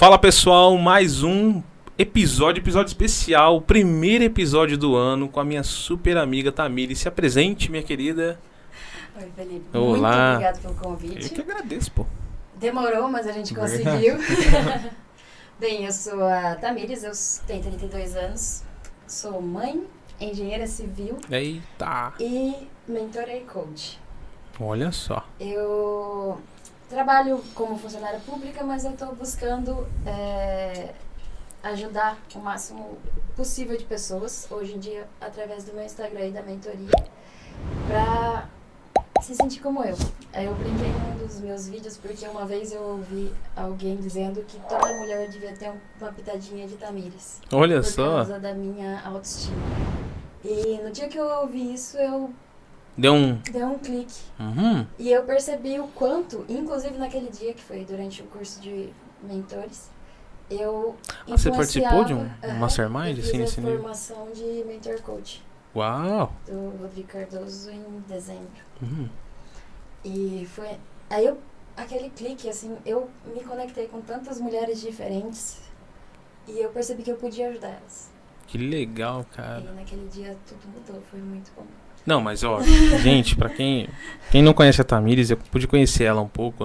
Fala pessoal, mais um episódio especial, o primeiro episódio do ano com a minha super amiga Tamires. Se apresente, minha querida. Oi, Felipe. Olá. Muito obrigado pelo convite. Eu que agradeço, pô. Demorou, mas a gente conseguiu. Bem, eu sou a Tamires, eu tenho 32 anos, sou mãe, engenheira civil Eita, e mentora e coach. olha só. Eu trabalho como funcionária pública, mas eu estou buscando ajudar o máximo possível de pessoas, hoje em dia, através do meu Instagram e da mentoria, para se sentir como eu. Eu brinquei num dos meus vídeos porque uma vez eu ouvi alguém dizendo que toda mulher devia ter uma pitadinha de Tamires. Olha por só. causa da minha autoestima. E no dia que eu ouvi isso, eu Deu um... dei um clique. Uhum. E eu percebi o quanto, inclusive naquele dia, que foi durante o curso de mentores, eu Você participou de um influenciava, mastermind, eu assim, fiz nesse a nível? formação de mentor coach Uau. do Rodrigo Cardoso em dezembro. Uhum. E foi aí aquele clique, assim, eu me conectei com tantas mulheres diferentes e eu percebi que eu podia ajudar elas. Que legal, cara. E naquele dia tudo mudou, foi muito bom. Não, mas ó, gente, pra quem não conhece a Tamires, eu pude conhecer ela um pouco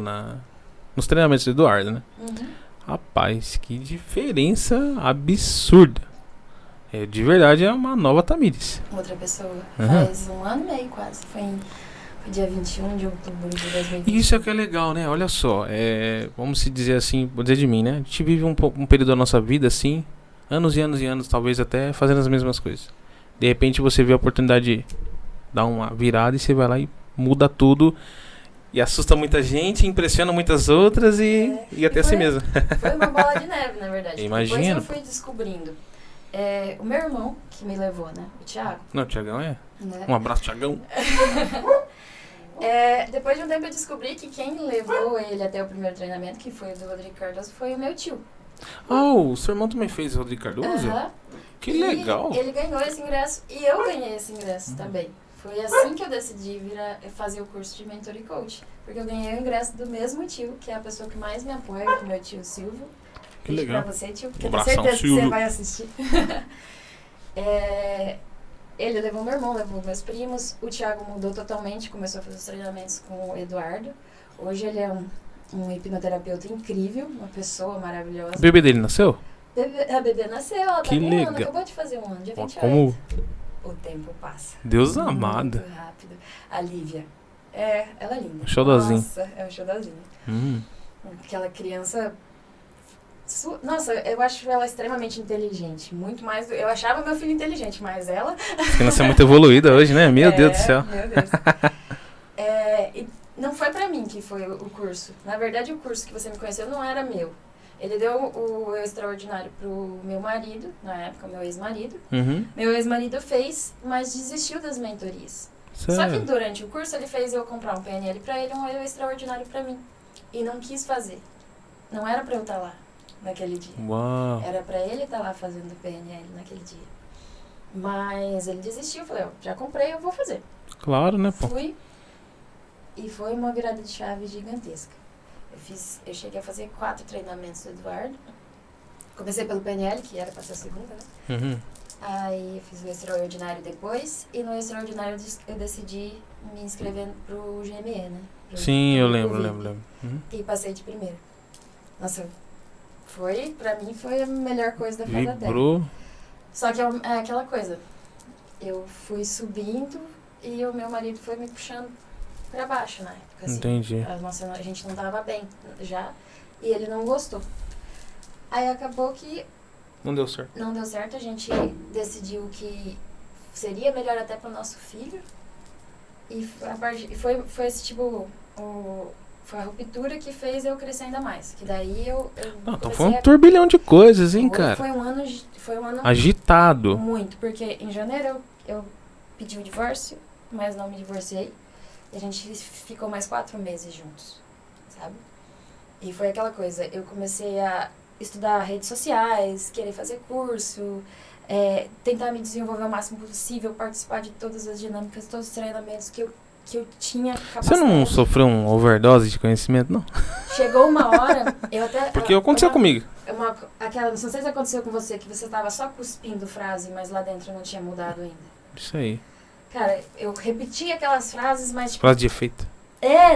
nos treinamentos do Eduardo, né? Uhum. Rapaz, que diferença absurda. De verdade é uma nova Tamires. Outra pessoa. Uhum. Faz um ano e meio quase. Foi dia 21 de outubro de 2020. Isso é o que é legal, né? Olha só, vamos se dizer assim, vou dizer de mim, né? A gente vive um período da nossa vida assim, anos e anos e anos, talvez até fazendo as mesmas coisas. De repente você vê a oportunidade de dar uma virada e você vai lá e muda tudo. E assusta muita gente, impressiona muitas outras e até si mesmo. Foi uma bola de neve, na verdade. Imagino. Depois eu fui descobrindo. O meu irmão, que me levou, né? O Thiago. Não, Thiagão Né? Um abraço, Thiagão. Depois de um tempo eu descobri que quem levou ele até o primeiro treinamento, que foi o do Rodrigo Cardoso, foi o meu tio. O seu irmão também fez o Rodrigo Cardoso? Aham. Que E legal. ele ganhou esse ingresso e eu ganhei esse ingresso também. Foi assim que eu decidi fazer o curso de mentor e coach. Porque eu ganhei o ingresso do mesmo tio, que é a pessoa que mais me apoia, que é o meu tio Silvio. Que Beijo legal. pra você, tio, porque eu Um tenho abração, certeza que Silvio. você vai assistir. Ele levou meu irmão, levou meus primos. O Thiago mudou totalmente, começou a fazer os treinamentos com o Eduardo. Hoje ele é um hipnoterapeuta incrível, uma pessoa maravilhosa. O bebê dele nasceu? A bebê nasceu, ela tá Que com um legal. ano, acabou de fazer um ano, dia 28. Como O tempo passa. Deus amado. Muito rápido. A Lívia. Ela é linda. Xodózinho. Nossa, é um xodózinho. Hum. Aquela criança... Nossa, eu acho ela extremamente inteligente. Muito mais eu achava meu filho inteligente, mas ela... Essa criança é muito evoluída hoje, né? Meu Deus do céu. Meu Deus. E não foi pra mim que foi o curso. Na verdade, o curso que você me conheceu não era meu. Ele deu o extraordinário pro meu marido, na época, o meu ex-marido. Uhum. Meu ex-marido fez, mas desistiu das mentorias. Só que Sério? durante o curso ele fez eu comprar um PNL pra ele e um extraordinário pra mim. E não quis fazer. Não era pra eu estar lá naquele dia. Uau. Era pra ele estar lá fazendo o PNL naquele dia. Mas ele desistiu. Eu falei, já comprei, eu vou fazer. Claro, né, pô? Fui e foi uma virada de chave gigantesca. Eu cheguei a fazer 4 treinamentos do Eduardo. Comecei pelo PNL, que era pra ser a segunda, né? Uhum. Aí eu fiz o extraordinário depois. E no extraordinário eu decidi me inscrever pro GME, né? Sim, eu pro lembro. VIP. Uhum. E passei de primeiro. Nossa, pra mim foi a melhor coisa da face da terra. Vibrou. Só que é aquela coisa. Eu fui subindo e o meu marido foi me puxando pra baixo na época. Assim. Entendi. A gente não tava bem já. E ele não gostou. Aí acabou que Não deu certo. não deu certo. A gente decidiu que seria melhor até pro nosso filho. E foi esse tipo... Foi a ruptura que fez eu crescer ainda mais. Que daí eu Então comecei foi um turbilhão de coisas, hein, cara? Foi um ano Agitado. muito. Porque em janeiro eu pedi o divórcio, mas não me divorciei. E a gente ficou mais 4 meses juntos, sabe? E foi aquela coisa, eu comecei a estudar redes sociais, querer fazer curso, tentar me desenvolver o máximo possível, participar de todas as dinâmicas, todos os treinamentos que eu tinha capacidade. Você não sofreu um overdose de conhecimento, não? Chegou uma hora, eu até... Porque aconteceu comigo. Aquela, não sei se aconteceu com você, que você tava só cuspindo frase, mas lá dentro não tinha mudado ainda. Isso aí. Cara, eu repetia aquelas frases, mas tipo... Frase de efeito.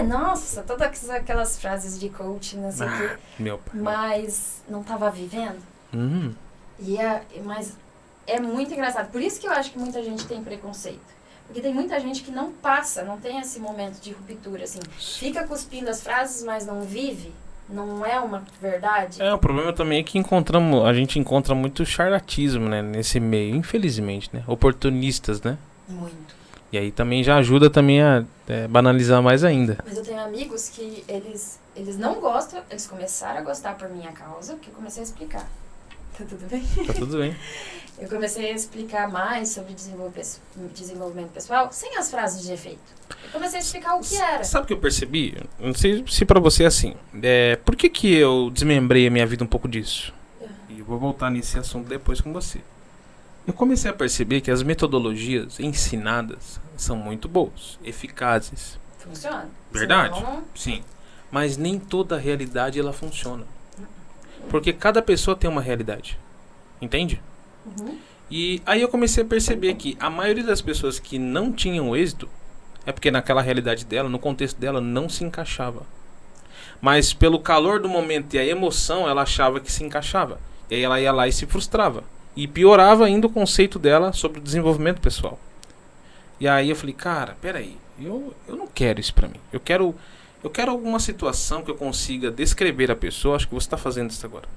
Nossa, todas aquelas frases de coach, não sei o quê. Meu pai. Mas não tava vivendo. Mas é muito engraçado. Por isso que eu acho que muita gente tem preconceito. Porque tem muita gente que não passa, não tem esse momento de ruptura, assim. Fica cuspindo as frases, mas não vive. Não é uma verdade. O problema também é que a gente encontra muito charlatismo, né, nesse meio, infelizmente, né? Oportunistas, né? Muito. E aí também já ajuda também a banalizar mais ainda. Mas eu tenho amigos que eles não gostam, eles começaram a gostar por minha causa, porque eu comecei a explicar. Tá tudo bem? Tá tudo bem. Eu comecei a explicar mais sobre desenvolvimento pessoal sem as frases de efeito. Eu comecei a explicar o que era. Sabe o que eu percebi? Não sei se pra você é assim. Por que eu desmembrei a minha vida um pouco disso? E eu vou voltar nesse assunto depois com você. Eu comecei a perceber que as metodologias ensinadas são muito boas, eficazes. Funciona. Verdade? Senão, Sim. Mas nem toda a realidade ela funciona. Porque cada pessoa tem uma realidade. Entende? Uhum. E aí eu comecei a perceber que a maioria das pessoas que não tinham êxito é porque naquela realidade dela, no contexto dela, não se encaixava. Mas pelo calor do momento e a emoção, ela achava que se encaixava. E aí ela ia lá e se frustrava. E piorava ainda o conceito dela sobre o desenvolvimento pessoal. E aí eu falei, cara, peraí, eu não quero isso pra mim. Eu quero alguma situação que eu consiga descrever a pessoa. Acho que você está fazendo isso agora.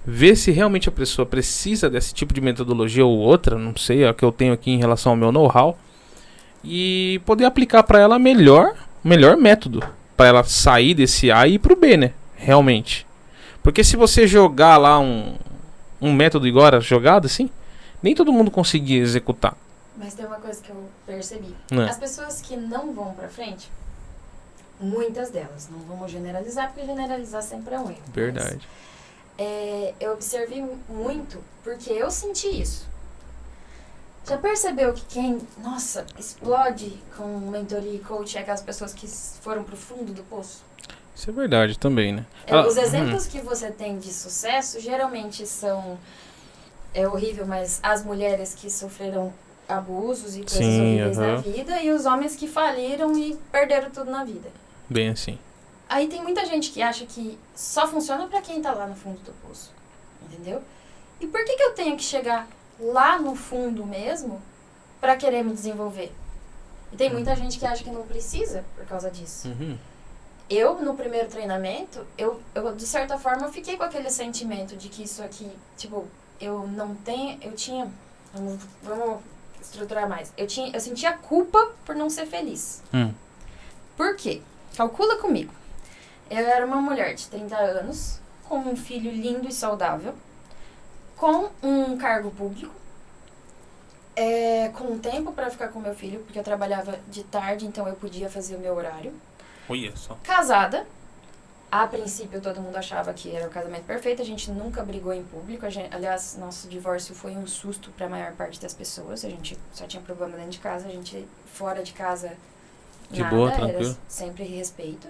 Ver se realmente a pessoa precisa desse tipo de metodologia ou outra, não sei, é o que eu tenho aqui em relação ao meu know-how, e poder aplicar para ela melhor método, para ela sair desse A e ir pro B, né? Realmente. Porque se você jogar lá um método igual jogado assim, nem todo mundo conseguia executar. Mas tem uma coisa que eu percebi. Né? As pessoas que não vão pra frente, muitas delas, não vamos generalizar, porque generalizar sempre é um erro. Verdade. Eu observei muito, porque eu senti isso. Já percebeu que quem, explode com mentoria e coach é aquelas pessoas que foram pro fundo do poço? Isso é verdade também, né? Os exemplos que você tem de sucesso geralmente são... É horrível, mas as mulheres que sofreram abusos e coisas horríveis na vida, e os homens que faliram e perderam tudo na vida. Bem assim. Aí tem muita gente que acha que só funciona pra quem tá lá no fundo do poço. Entendeu? E por que eu tenho que chegar lá no fundo mesmo pra querer me desenvolver? E tem muita gente que acha que não precisa por causa disso. Uhum. Eu, no primeiro treinamento, eu de certa forma, eu fiquei com aquele sentimento de que isso aqui, tipo, vamos estruturar mais. Eu sentia culpa por não ser feliz. Por quê? Calcula comigo. Eu era uma mulher de 30 anos, com um filho lindo e saudável, com um cargo público, com tempo para ficar com meu filho, porque eu trabalhava de tarde, então eu podia fazer o meu horário. Olha só. Casada. A princípio, todo mundo achava que era o casamento perfeito. A gente nunca brigou em público. Aliás, nosso divórcio foi um susto para a maior parte das pessoas. A gente só tinha problema dentro de casa. A gente, fora de casa, de nada. boa, tranquilo. Era sempre respeito.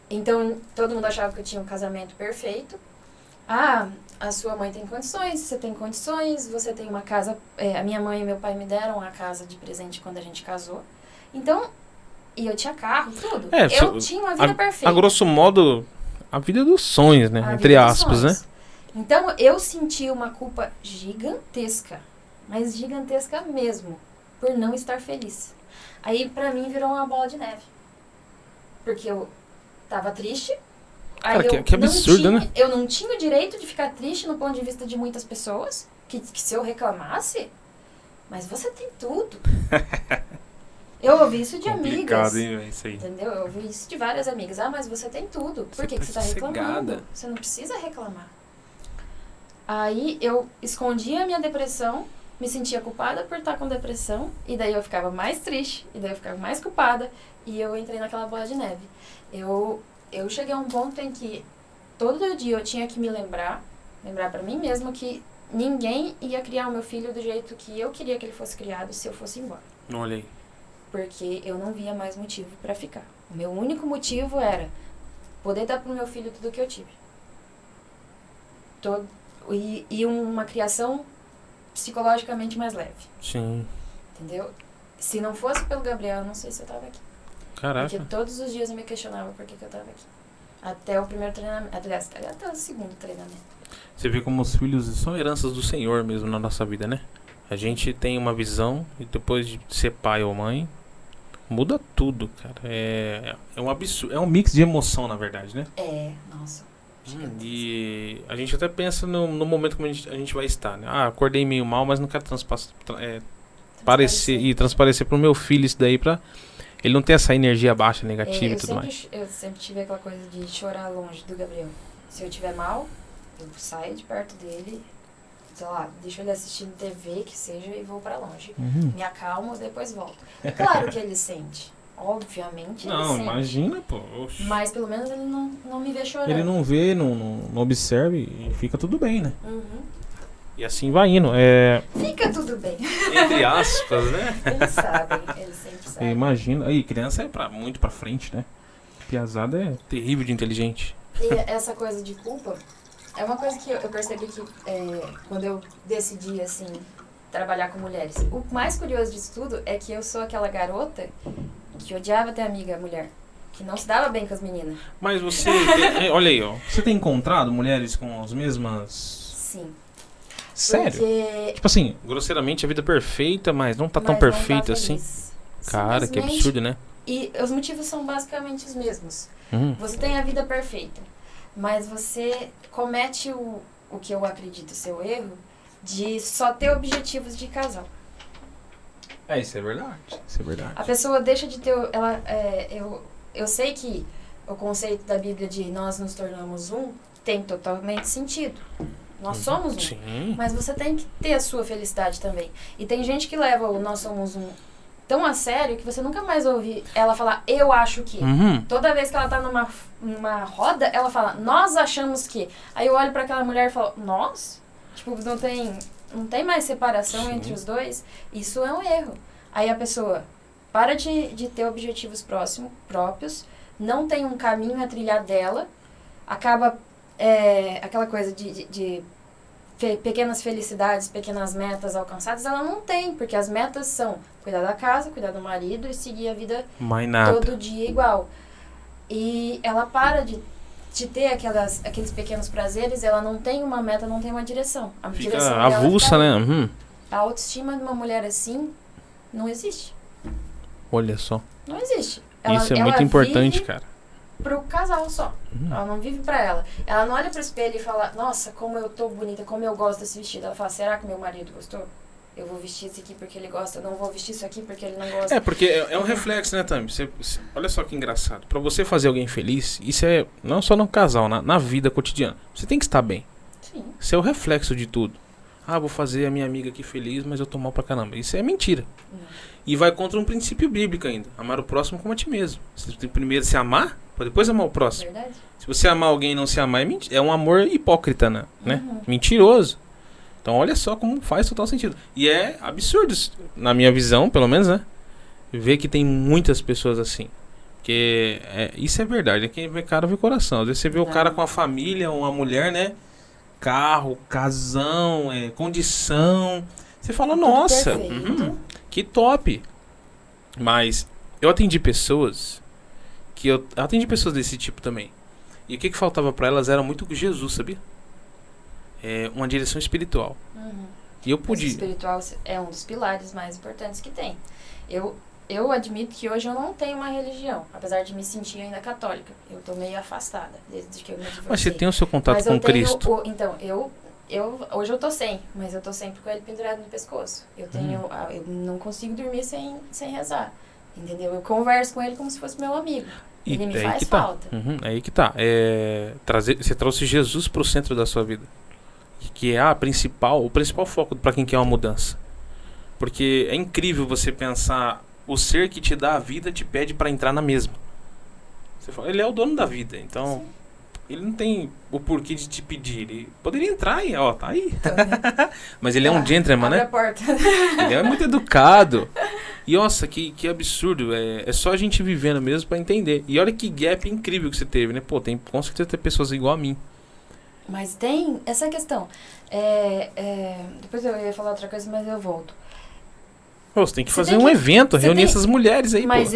Então, todo mundo achava que eu tinha um casamento perfeito. A sua mãe tem condições, você tem condições, você tem uma casa... a minha mãe e meu pai me deram a casa de presente quando a gente casou. Então... E eu tinha carro, tudo. Eu tinha uma vida perfeita. A grosso modo, a vida dos sonhos, né? Entre aspas, né? Então, eu senti uma culpa gigantesca. Mas gigantesca mesmo. Por não estar feliz. Aí, pra mim, virou uma bola de neve. Porque eu tava triste. Aí cara, que absurdo, né? Eu não tinha o direito de ficar triste no ponto de vista de muitas pessoas. Que se eu reclamasse... Mas você tem tudo. Eu ouvi isso de amigas. Hein, isso aí. Entendeu? Eu ouvi isso de várias amigas. Mas você tem tudo. Por que você tá reclamando? Você não precisa reclamar. Aí eu escondia a minha depressão, me sentia culpada por estar com depressão, e daí eu ficava mais triste, e daí eu ficava mais culpada, e eu entrei naquela bola de neve. Eu cheguei a um ponto em que todo dia eu tinha que me lembrar pra mim mesma que ninguém ia criar o meu filho do jeito que eu queria que ele fosse criado se eu fosse embora. Olha aí. Porque eu não via mais motivo pra ficar. O meu único motivo era poder dar pro meu filho tudo que eu tive. E uma criação psicologicamente mais leve. Sim. Entendeu? Se não fosse pelo Gabriel, eu não sei se eu tava aqui. Caraca. Porque todos os dias eu me questionava por que eu tava aqui. Até o primeiro treinamento. Aliás, até o segundo treinamento. Você vê como os filhos são heranças do Senhor mesmo na nossa vida, né? A gente tem uma visão e depois de ser pai ou mãe, muda tudo, cara. É um absurdo. É um mix de emoção, na verdade, né? Nossa. E a gente até pensa no momento como a gente vai estar, né? Ah, acordei meio mal, mas não quero transparecer pro meu filho isso daí pra ele não ter essa energia baixa, negativa e tudo mais. Eu sempre tive aquela coisa de chorar longe do Gabriel. Se eu estiver mal, eu saio de perto dele, sei lá, deixo ele assistindo TV, que seja, e vou pra longe. Me acalmo, depois volto. É claro que ele sente. Obviamente ele Não, sente. Imagina, pô. Oxi. Mas pelo menos ele não me vê chorando. Ele não vê, não observa e fica tudo bem, né? Uhum. E assim vai indo. Fica tudo bem. Entre aspas, né? Eles sabem, eles sempre sabem. Imagina. Aí, criança é muito pra frente, né? Piazada é terrível de inteligente. E essa coisa de culpa é uma coisa que eu percebi que quando eu decidi, assim, trabalhar com mulheres. O mais curioso disso tudo é que eu sou aquela garota que odiava ter amiga mulher. Que não se dava bem com as meninas. Mas você... olha aí, ó. Você tem encontrado mulheres com as mesmas... Sim. Sério? Porque... Tipo assim, grosseiramente a vida é perfeita, mas não tá tão perfeita assim. Cara, que absurdo, né? E os motivos são basicamente os mesmos. Você tem a vida perfeita, mas você comete o que eu acredito ser o erro de só ter objetivos de casal. Isso é verdade. Isso é verdade. A pessoa deixa de ter... Eu sei que o conceito da Bíblia de nós nos tornamos um tem totalmente sentido. Nós somos um. Sim. Mas você tem que ter a sua felicidade também. E tem gente que leva o nós somos um tão a sério que você nunca mais ouve ela falar eu acho que. Toda vez que ela tá numa roda, ela fala nós achamos que. Aí eu olho pra aquela mulher e falo nós? Tipo, não tem mais separação Sim. entre os dois. Isso é um erro. Aí a pessoa para de ter objetivos próprios, não tem um caminho a trilhar dela, acaba aquela coisa de pequenas felicidades, pequenas metas alcançadas, ela não tem, porque as metas são cuidar da casa, cuidar do marido e seguir a vida todo dia igual. E ela para de ter aqueles pequenos prazeres, ela não tem uma meta, não tem uma direção. A Fica direção avulsa, né? A autoestima de uma mulher assim não existe. Olha só. Não existe. Isso é muito importante, vive cara. Pro casal só. Ela não vive pra ela. Ela não olha pro espelho e fala, nossa, como eu tô bonita, como eu gosto desse vestido. Ela fala, será que meu marido gostou? Eu vou vestir esse aqui porque ele gosta, eu não vou vestir isso aqui porque ele não gosta. Porque é um reflexo, né, Tami? Olha só que engraçado. Pra você fazer alguém feliz, isso é não só no casal, na vida cotidiana. Você tem que estar bem. Sim. Isso é o reflexo de tudo. Vou fazer a minha amiga aqui feliz, mas eu tô mal pra caramba. Isso é mentira. E vai contra um princípio bíblico ainda. Amar o próximo como a ti mesmo. Você tem primeiro se amar, pra depois amar o próximo. Verdade. Se você amar alguém e não se amar, é um amor hipócrita, né? Mentiroso. Então olha só como faz total sentido. E é absurdo, na minha visão, pelo menos, né? Ver que tem muitas pessoas assim. Porque isso é verdade. Quem vê cara vê coração. Às vezes você vê o cara com a família, uma mulher, né? Carro, casão, condição. Você fala, nossa, que top. Mas eu atendi pessoas eu atendi pessoas desse tipo também. E o que faltava pra elas era muito Jesus, sabia? Uma direção espiritual. E eu pude... Esse espiritual é um dos pilares mais importantes que tem. Eu admito que hoje eu não tenho uma religião, apesar de me sentir ainda católica. Eu tô meio afastada desde que eu me divorciei. Mas você tem o seu contato com Cristo? Então, hoje eu tô sem, mas eu tô sempre com ele pendurado no pescoço. Eu não consigo dormir sem rezar, entendeu? Eu converso com ele como se fosse meu amigo. Ele me faz falta. Aí que tá. Você trouxe Jesus pro centro da sua vida. Que é o principal foco para quem quer uma mudança. Porque é incrível você pensar, o ser que te dá a vida te pede para entrar na mesma. Você fala, ele é o dono da vida, então... Sim. Ele não tem o porquê de te pedir. Ele poderia entrar e, tá aí. Mas ele é um gentleman, né? Abre a porta. Ele é muito educado. E, nossa, que absurdo. É só a gente vivendo mesmo pra entender. E olha que gap incrível que você teve, né? Com certeza tem pessoas igual a mim. Mas tem essa questão. Depois eu ia falar outra coisa, mas eu volto. Pô, você tem que Você fazer tem um que- evento, você reunir tem- essas mulheres aí, Mas pô.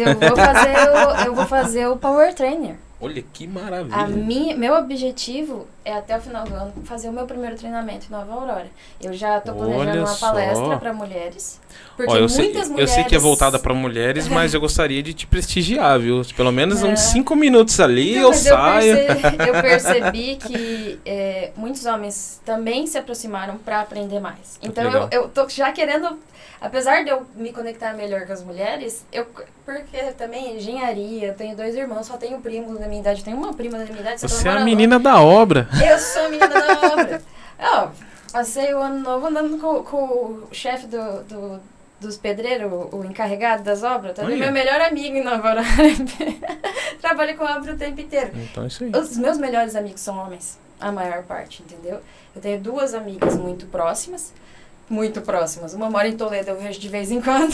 eu vou fazer o Power Trainer. Olha que maravilha. Meu objetivo é até o final do ano fazer o meu primeiro treinamento em Nova Aurora. Eu já tô planejando Olha uma só. palestra para mulheres. Porque Ó, muitas mulheres. eu sei que é voltada pra mulheres, mas eu gostaria de te prestigiar, viu? Pelo menos É. uns 5 minutos ali Então, eu mas saio. eu percebi que muitos homens também se aproximaram para aprender mais. Então legal. eu tô já querendo, apesar de eu me conectar melhor com as mulheres, porque também engenharia, eu tenho 2 irmãos, só tenho primos da minha idade, tenho uma prima da minha idade. só que Você ela é a mora menina da obra. longe. Eu sou a menina da obra. Ó, passei o ano novo andando com o chefe dos pedreiros, o encarregado das obras, também Olha. meu melhor amigo em Nova Aurora. Trabalho com obra o tempo inteiro. Então é isso aí. Os meus melhores amigos são homens, a maior parte, entendeu? Eu tenho 2 amigas muito próximas. Uma mora em Toledo, eu vejo de vez em quando,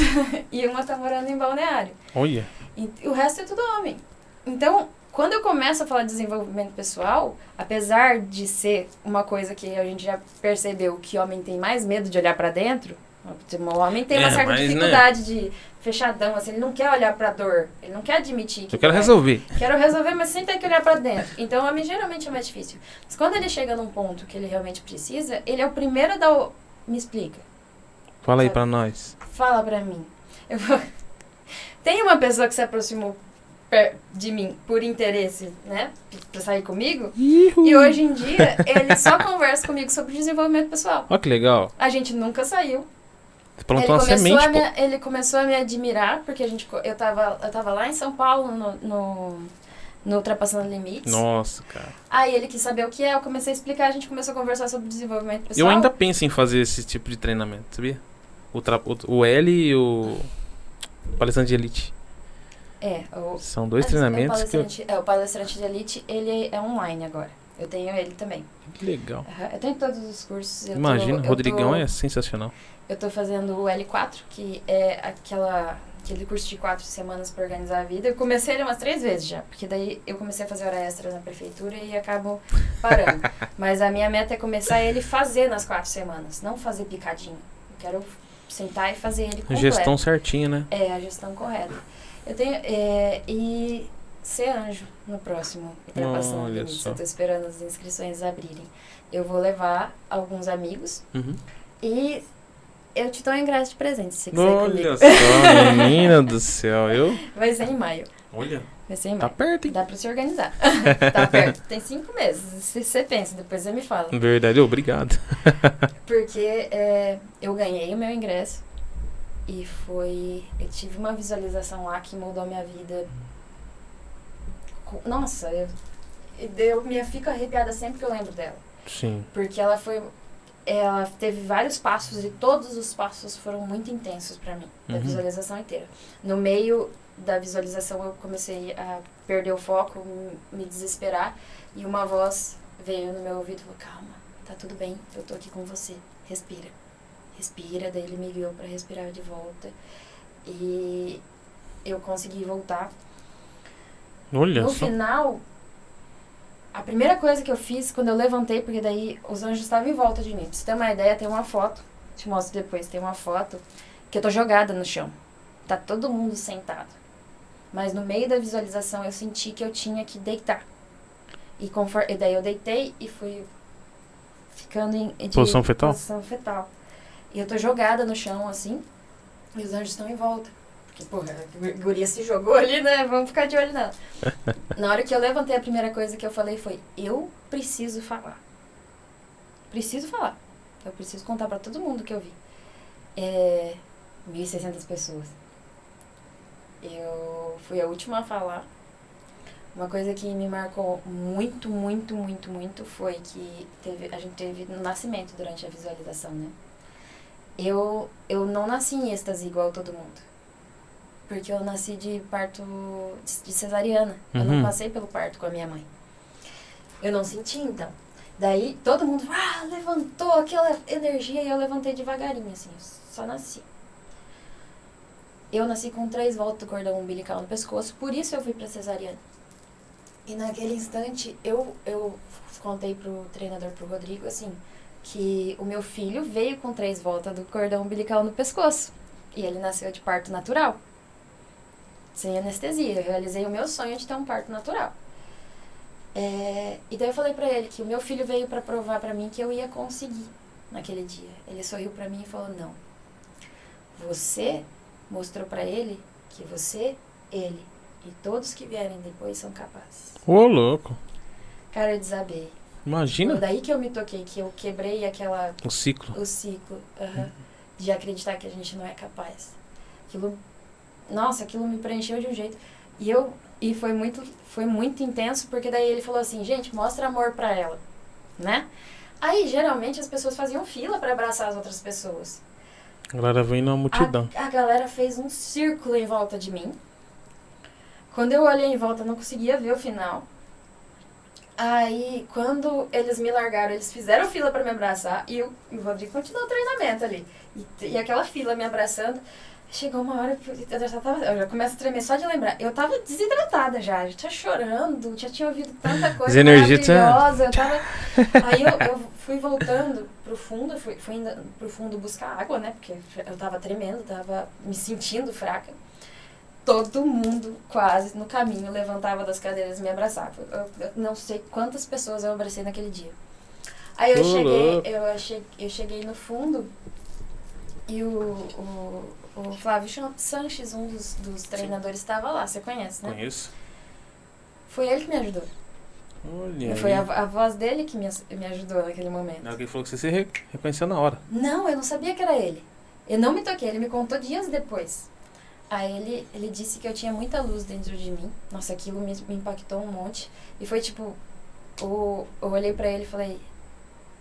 e uma tá morando em Balneário. Olha. E o resto é tudo homem. Então, quando eu começo a falar de desenvolvimento pessoal, apesar de ser uma coisa que a gente já percebeu que homem tem mais medo de olhar pra dentro, o homem tem uma certa mas, né? dificuldade de fechadão, assim, ele não quer olhar pra dor, ele não quer admitir que Eu quero dói. resolver. Quero resolver, mas sem ter que olhar pra dentro. Então, o homem geralmente é mais difícil. Mas quando ele chega num ponto que ele realmente precisa, ele é o primeiro a dar o... Me explica. Fala aí Sabe? pra nós. Fala pra mim. Tem uma pessoa que se aproximou de mim por interesse, né? Pra sair comigo. E hoje em dia, ele só conversa comigo sobre desenvolvimento pessoal. Olha que legal. A gente nunca saiu. Você plantou uma semente, pô. Ele começou a me admirar, porque eu tava lá em São Paulo, no Ultrapassando Limites. Nossa, cara. Aí ele quis saber o que é, eu comecei a explicar, a gente começou a conversar sobre desenvolvimento pessoal. Eu ainda penso em fazer esse tipo de treinamento, sabia? O L e o palestrante de elite. São 2 treinamentos que eu... O palestrante de elite, ele é online agora. Eu tenho ele também. Que legal. Eu tenho todos os cursos. Imagina, o Rodrigão é sensacional. Eu tô fazendo o L4, que é aquele curso de 4 semanas para organizar a vida. Eu comecei ele umas 3 vezes já, porque daí eu comecei a fazer hora extra na prefeitura e acabo parando. Mas a minha meta é começar ele fazer nas 4 semanas, não fazer picadinho. Eu quero sentar e fazer ele completo. Gestão certinha, né? É, a gestão correta. Eu tenho... e ser anjo no próximo Ultrapassando Olha Limites. só. Eu tô esperando as inscrições abrirem. Eu vou levar alguns amigos Uhum. e eu te dou um ingresso de presente, se você quiser ir comigo. Olha só, menina do céu. Vai ser em maio. Olha, Vai ser em tá maio. perto, hein? Dá pra se organizar. Tá perto. Tem 5 meses. Se você pensa, depois você me fala. Verdade, obrigado. Porque eu ganhei o meu ingresso e eu tive uma visualização lá que mudou a minha vida. Nossa, eu fico arrepiada sempre que eu lembro dela. Sim. Porque ela teve vários passos e todos os passos foram muito intensos pra mim, da visualização inteira. No meio da visualização eu comecei a perder o foco, me desesperar, e uma voz veio no meu ouvido e falou: calma, tá tudo bem, eu tô aqui com você, respira. Respira, daí ele me guiou pra respirar de volta e eu consegui voltar. Olha No só. final, a primeira coisa que eu fiz quando eu levantei, porque daí os anjos estavam em volta de mim. Pra você ter uma ideia, tem uma foto, te mostro depois, tem uma foto que eu tô jogada no chão. Tá todo mundo sentado. Mas no meio da visualização eu senti que eu tinha que deitar. E daí eu deitei e fui ficando em Posição fetal? Posição fetal. E eu tô jogada no chão, assim, e os anjos estão em volta. Porque, porra, a guria se jogou ali, né? Vamos ficar de olho nela. Na hora que eu levantei, a primeira coisa que eu falei foi: eu preciso falar. Preciso falar. Eu preciso contar pra todo mundo que eu vi. 1.600 pessoas. Eu fui a última a falar. Uma coisa que me marcou muito, muito, muito, muito foi que a gente teve no nascimento durante a visualização, né? Eu não nasci em êxtase igual todo mundo. Porque eu nasci de parto de cesariana. Eu não passei pelo parto com a minha mãe. Eu não senti, então. Daí, todo mundo levantou aquela energia e eu levantei devagarinho, assim. Eu só nasci. Eu nasci com 3 voltas do cordão umbilical no pescoço, por isso eu fui pra cesariana. E naquele instante, eu contei pro treinador, pro Rodrigo, assim, que o meu filho veio com 3 voltas do cordão umbilical no pescoço. E ele nasceu de parto natural. Sem anestesia. Eu realizei o meu sonho de ter um parto natural. E daí eu falei pra ele que o meu filho veio pra provar pra mim que eu ia conseguir naquele dia. Ele sorriu pra mim e falou, não. Você mostrou pra ele que você, ele e todos que vierem depois são capazes. Ô, louco. Cara, eu desabei. Imagina. Foi daí que eu me toquei, que eu quebrei O ciclo. o ciclo de acreditar que a gente não é capaz. Aquilo me preencheu de um jeito. E foi muito intenso, porque daí ele falou assim, gente, mostra amor pra ela, né? Aí, geralmente, as pessoas faziam fila pra abraçar as outras pessoas. A galera vem na multidão. A galera fez um círculo em volta de mim. Quando eu olhei em volta, eu não conseguia ver o final. Aí, quando eles me largaram, eles fizeram fila pra me abraçar e o Rodrigo continuou o treinamento ali. E aquela fila me abraçando. Chegou uma hora que eu já começo a tremer só de lembrar. Eu tava desidratada já tinha chorando, já tinha ouvido tanta coisa maravilhosa. Aí eu fui voltando pro fundo, fui indo pro fundo buscar água, né? Porque eu tava tremendo, tava me sentindo fraca. Todo mundo quase no caminho levantava das cadeiras e me abraçava. Eu não sei quantas pessoas eu abracei naquele dia. Aí eu cheguei no fundo e o Flávio Sanches, um dos treinadores, estava lá. Você conhece, né? Conheço. Foi ele que me ajudou. Olha. Foi a voz dele que me ajudou naquele momento. Alguém falou que você se reconheceu na hora. Não, eu não sabia que era ele. Eu não me toquei, ele me contou dias depois. Aí ele disse que eu tinha muita luz dentro de mim. Nossa, aquilo me impactou um monte. E foi tipo, eu olhei pra ele e falei,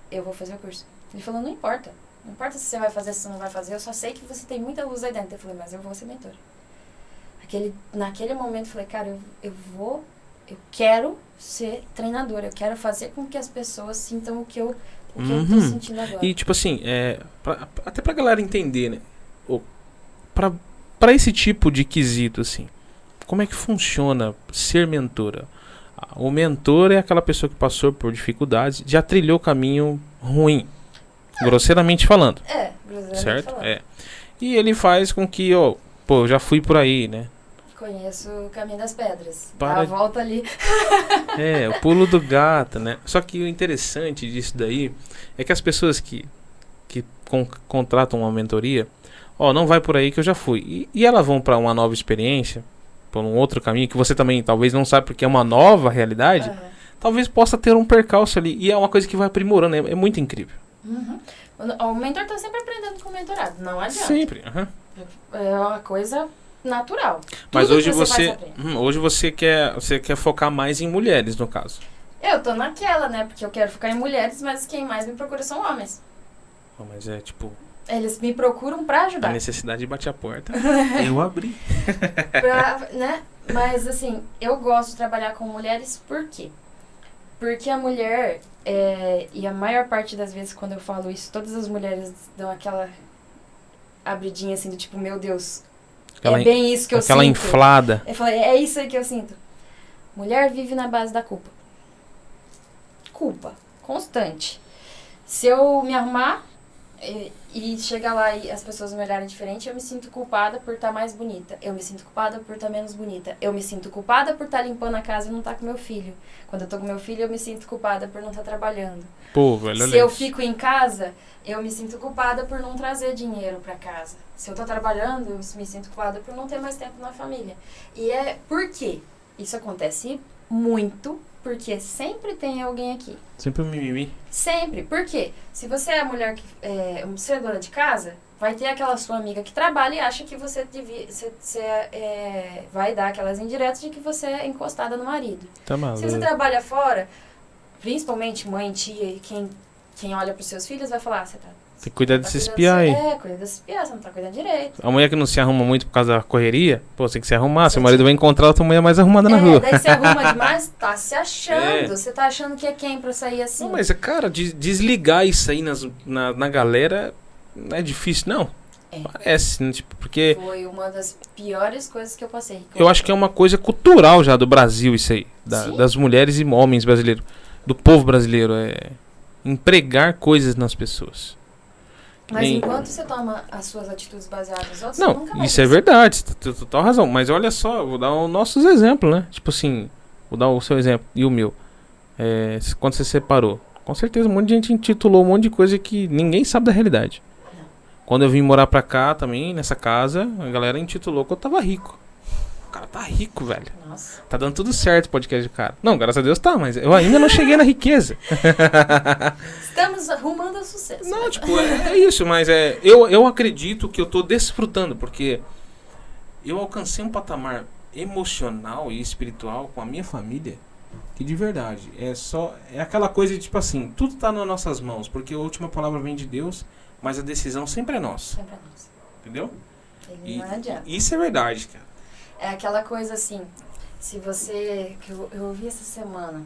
eu vou fazer o curso. Ele falou, não importa. Não importa se você vai fazer, se você não vai fazer. Eu só sei que você tem muita luz aí dentro. Eu falei, mas eu vou ser mentora. Naquele momento eu falei, cara, eu quero ser treinadora. Eu quero fazer com que as pessoas sintam o que eu tô sentindo agora. E tipo assim, até pra galera entender, né? Pra esse tipo de quesito, assim, como é que funciona ser mentora? O mentor é aquela pessoa que passou por dificuldades, já trilhou o caminho ruim, grosseiramente falando. Grosseiramente certo? falando. E ele faz com que, eu já fui por aí, né? Conheço o Caminho das Pedras. Para... Dá a volta ali. O pulo do gato, né? Só que o interessante disso daí é que as pessoas que contratam uma mentoria, não vai por aí que eu já fui. E elas vão para uma nova experiência, por um outro caminho que você também talvez não sabe porque é uma nova realidade, talvez possa ter um percalço ali. E é uma coisa que vai aprimorando, é muito incrível. O mentor tá sempre aprendendo com o mentorado, não adianta. Sempre. É uma coisa natural. Mas Tudo hoje hoje você quer focar mais em mulheres, no caso. Eu tô naquela, né? Porque eu quero focar em mulheres, mas quem mais me procura são homens. Mas é tipo... Eles me procuram pra ajudar. A necessidade bate a porta. Eu abri. Né? Mas assim, eu gosto de trabalhar com mulheres por quê? Porque a mulher, e a maior parte das vezes quando eu falo isso, todas as mulheres dão aquela abridinha assim do tipo, meu Deus, é bem isso que eu sinto. Aquela inflada. Eu falei, é isso aí que eu sinto. Mulher vive na base da culpa. Culpa. Constante. Se eu me arrumar e chegar lá e as pessoas me olharem diferente, eu me sinto culpada por estar mais bonita. Eu me sinto culpada por estar menos bonita. Eu me sinto culpada por estar limpando a casa e não estar com meu filho. Quando eu tô com meu filho, eu me sinto culpada por não estar trabalhando. Pô, velho, se eu fico em casa, eu me sinto culpada por não trazer dinheiro pra casa. Se eu tô trabalhando, eu me sinto culpada por não ter mais tempo na família. E por quê? Isso acontece muito, porque sempre tem alguém aqui. Sempre um mimimi. Sempre. Por quê? Se você é a mulher você é dona de casa, vai ter aquela sua amiga que trabalha e acha que você vai dar aquelas indiretas de que você é encostada no marido. Tá maluco. Se você trabalha fora, principalmente mãe, tia e quem olha pros seus filhos vai falar, você tá... Tem que cuidar desses piá aí. Cuida desses piá, você não tá cuidando direito. A mulher que não se arruma muito por causa da correria, tem que se arrumar. Seu marido vai encontrar outra mulher mais arrumada na rua. Daí você arruma demais, tá se achando. Você tá achando que é quem pra sair assim? Não, mas, cara, desligar isso aí na galera não é difícil, não. Parece, né? Tipo, porque Foi uma das piores coisas que eu passei. eu acho que é uma coisa cultural já do Brasil isso aí. Sim. Das mulheres e homens brasileiros. Do povo brasileiro. É empregar coisas nas pessoas. Mas Nem- enquanto você toma as suas atitudes baseadas nos outros, você Não, nunca vai isso é crescer. verdade. Você tem total razão. Mas olha só, eu vou dar os nossos exemplos, né? Tipo assim, vou dar o seu exemplo e o meu. Quando você separou. Com certeza um monte de gente intitulou um monte de coisa que ninguém sabe da realidade. Não. Quando eu vim morar pra cá também, nessa casa, a galera intitulou que eu tava rico. O cara tá rico, velho. Nossa. Tá dando tudo certo o podcast do cara. Não, graças a Deus tá, mas eu ainda não cheguei na riqueza. Estamos arrumando ao sucesso. Não, tipo, é isso, mas eu acredito que eu tô desfrutando, porque eu alcancei um patamar emocional e espiritual com a minha família que de verdade é aquela coisa de tipo assim, tudo tá nas nossas mãos, porque a última palavra vem de Deus, mas a decisão sempre é nossa, Sempre é nosso. entendeu? Ele não adianta. Isso é verdade, cara. É aquela coisa assim, se você, que eu ouvi essa semana,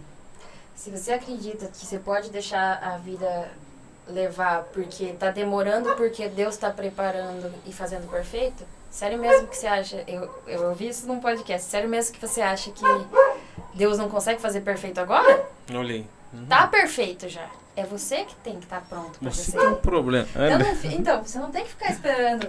se você acredita que você pode deixar a vida levar porque tá demorando, porque Deus tá preparando e fazendo perfeito, sério mesmo que você acha, eu ouvi isso num podcast, sério mesmo que você acha que Deus não consegue fazer perfeito agora? Olhei. Tá perfeito já. É você que tem que estar pronto pra Você você. tem um problema. Então, você não tem que ficar esperando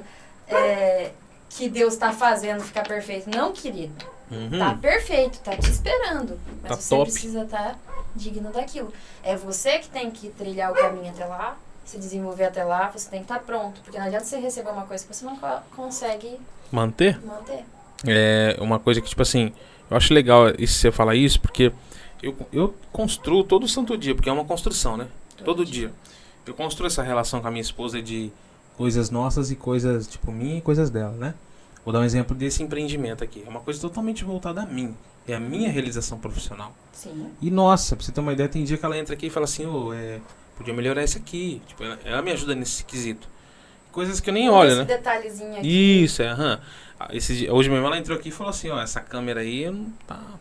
que Deus tá fazendo ficar perfeito. Não, querido. Uhum. Tá perfeito, tá te esperando. Mas Tá você top. precisa estar digno daquilo. É você que tem que trilhar o caminho até lá, se desenvolver até lá, você tem que estar pronto. Porque não adianta você receber uma coisa que você não consegue Manter? manter. É uma coisa que, tipo assim, eu acho legal isso, você falar isso, porque eu construo todo santo dia, porque é uma construção, né? Todo dia. Eu construo essa relação com a minha esposa de coisas nossas e coisas, tipo, minha e coisas dela, né? Vou dar um exemplo desse empreendimento aqui. É uma coisa totalmente voltada a mim. É a minha realização profissional. Sim. E, nossa, pra você ter uma ideia, tem dia que ela entra aqui e fala assim, podia melhorar isso aqui. Tipo, ela me ajuda nesse quesito. Coisas que eu nem olho, Esse né? detalhezinho aqui. Isso, aham. Hoje mesmo ela entrou aqui e falou assim, ó, essa câmera aí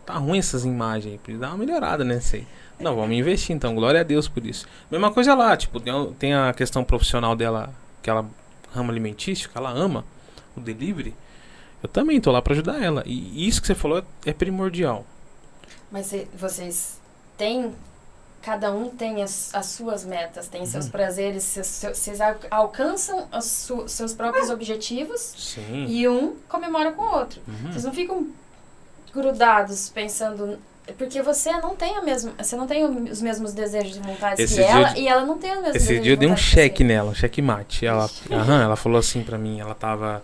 tá ruim essas imagens aí, precisa dar uma melhorada nessa aí. Não, vamos investir então, glória a Deus por isso. Mesma coisa lá, tipo, tem a questão profissional dela, que ela ramo alimentício, que ela ama, o delivery. Eu também tô lá pra ajudar ela. E isso que você falou é primordial. Mas vocês têm... Cada um tem as suas metas, tem seus prazeres, vocês alcançam seus próprios objetivos Sim. e um comemora com o outro. Vocês não ficam grudados pensando... Porque você não tem você não tem os mesmos desejos e vontades Esse que dia ela, e ela não tem os mesmos Esse desejos dia eu dei um vontades que cheque você. nela, um checkmate. Ela falou assim pra mim, ela tava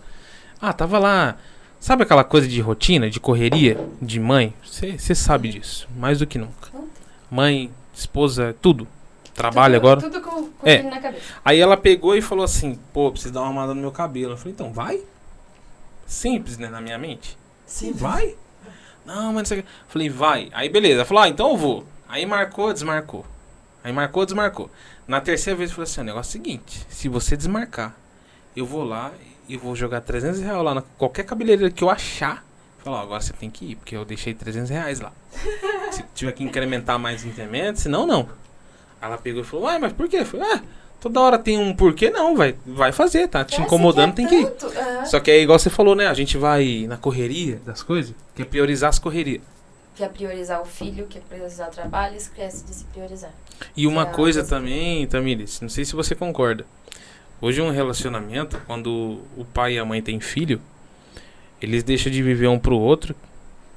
lá, sabe aquela coisa de rotina, de correria, de mãe? Você sabe disso, mais do que nunca. Não tem. Mãe, esposa, tudo. Trabalho agora. Tudo com É. filho na cabeça. Aí ela pegou e falou assim, pô, preciso dar uma arrumada no meu cabelo. Eu falei, então vai. Simples, né, na minha mente. Sim, Vai. Não, mas não sei o que. Falei, vai. Aí beleza, falou, então eu vou. Aí marcou, desmarcou. Aí marcou, desmarcou. Na terceira vez eu falei assim, o negócio é o seguinte, se você desmarcar, eu vou lá e vou jogar R$300 lá na qualquer cabeleireira que eu achar. Falou, agora você tem que ir, porque eu deixei R$300 lá. Se tiver que incrementar mais incremento, senão não. Ela pegou e falou, mas por quê? Eu falei, toda hora tem um porquê, não, vai fazer, tá te incomodando, tem que ir. Só que é igual você falou, né, a gente vai na correria das coisas, quer priorizar as correrias. Quer priorizar o filho, quer priorizar o trabalho, esquece de se priorizar. E uma Sim, coisa mas- também, Tamires, não sei se você concorda. Hoje um relacionamento, quando o pai e a mãe têm filho, eles deixam de viver um pro outro,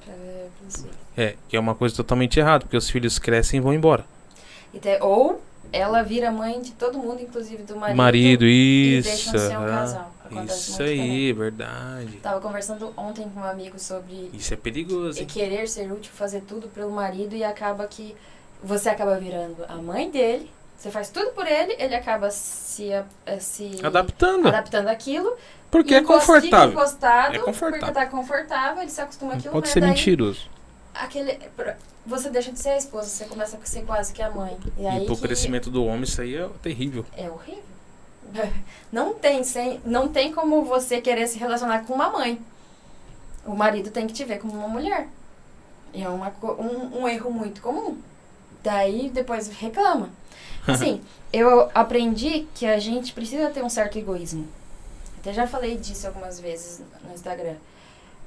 Pra você. que é uma coisa totalmente errada, porque os filhos crescem e vão embora. Ou ela vira mãe de todo mundo, inclusive do marido. Marido, e isso. deixam de ser um casal. Acontece Isso muito aí, verdade. Tava conversando ontem com um amigo sobre Isso é perigoso, hein? querer ser útil, fazer tudo pelo marido e acaba que você acaba virando a mãe dele, você faz tudo por ele, ele acaba se Adaptando. adaptando àquilo. Porque e é fica confortável. encostado, É confortável. porque tá confortável, ele se acostuma Não àquilo, pode né? ser Daí, mentiroso. você deixa de ser a esposa, você começa a ser quase que a mãe. E aí E pro que crescimento do homem, isso aí é terrível. é horrível. Não tem como você querer se relacionar com uma mãe. O marido tem que te ver como uma mulher. E é um erro muito comum. Daí depois reclama. Assim, eu aprendi que a gente precisa ter um certo egoísmo. até já falei disso algumas vezes no Instagram.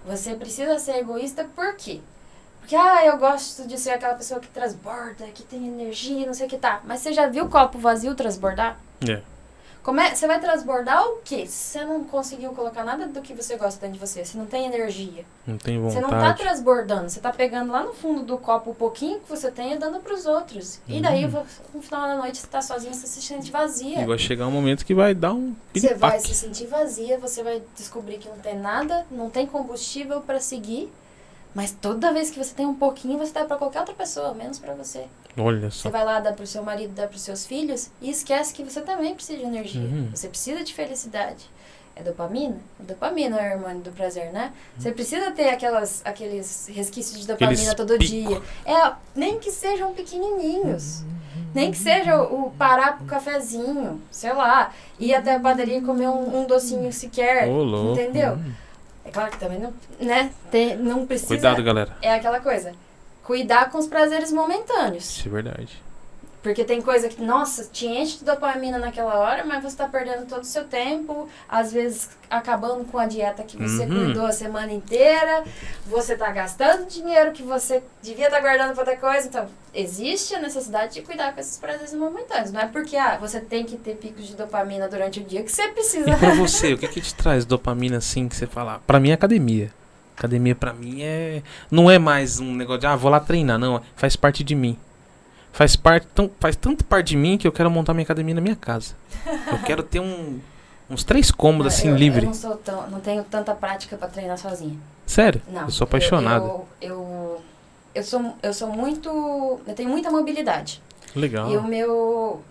Você precisa ser egoísta por quê? Porque, eu gosto de ser aquela pessoa que transborda, que tem energia, não sei o que tá. Mas você já viu o copo vazio transbordar? É. Você vai transbordar o quê? Se você não conseguiu colocar nada do que você gosta dentro de você, se não tem energia. Não tem Você vontade. não tá transbordando, você tá pegando lá no fundo do copo o pouquinho que você tem e dando pros outros. E daí, no final da noite, você tá sozinha, você se sente vazia. E vai chegar um momento que vai dar um Você vai piripaque. se sentir vazia, você vai descobrir que não tem nada, não tem combustível pra seguir. Mas toda vez que você tem um pouquinho, você dá pra qualquer outra pessoa, menos pra você. Olha Você só. vai lá dar pro seu marido, dar pros seus filhos e esquece que você também precisa de energia. Você precisa de felicidade. É dopamina? Dopamina é o hormônio do prazer, né? Você precisa ter aqueles resquícios de dopamina Aqueles todo pico. dia. Nem que sejam pequenininhos. Nem que seja o parar pro cafezinho, sei lá, ir até a padaria e comer um docinho sequer, Ô, louco. entendeu? É claro que também não, né, não precisa... Cuidado, galera. É aquela coisa, cuidar com os prazeres momentâneos. Isso é verdade. Porque tem coisa que, nossa, te enche de dopamina naquela hora, mas você tá perdendo todo o seu tempo, às vezes acabando com a dieta que você cuidou a semana inteira, você tá gastando dinheiro que você devia estar guardando pra outra coisa. Então, existe a necessidade de cuidar com esses prazeres momentâneos. Não é porque, você tem que ter picos de dopamina durante o dia que você precisa. E pra você, o que te traz dopamina assim que você fala? Pra mim é academia. Academia pra mim não é mais um negócio de, vou lá treinar. Não, faz parte de mim. Faz tanto parte de mim que eu quero montar minha academia na minha casa. Eu quero ter uns 3 cômodos assim, livre. Eu não tenho tanta prática pra treinar sozinha. Sério? Não. Eu sou apaixonado. Eu sou muito... Eu tenho muita mobilidade. Legal. E o meu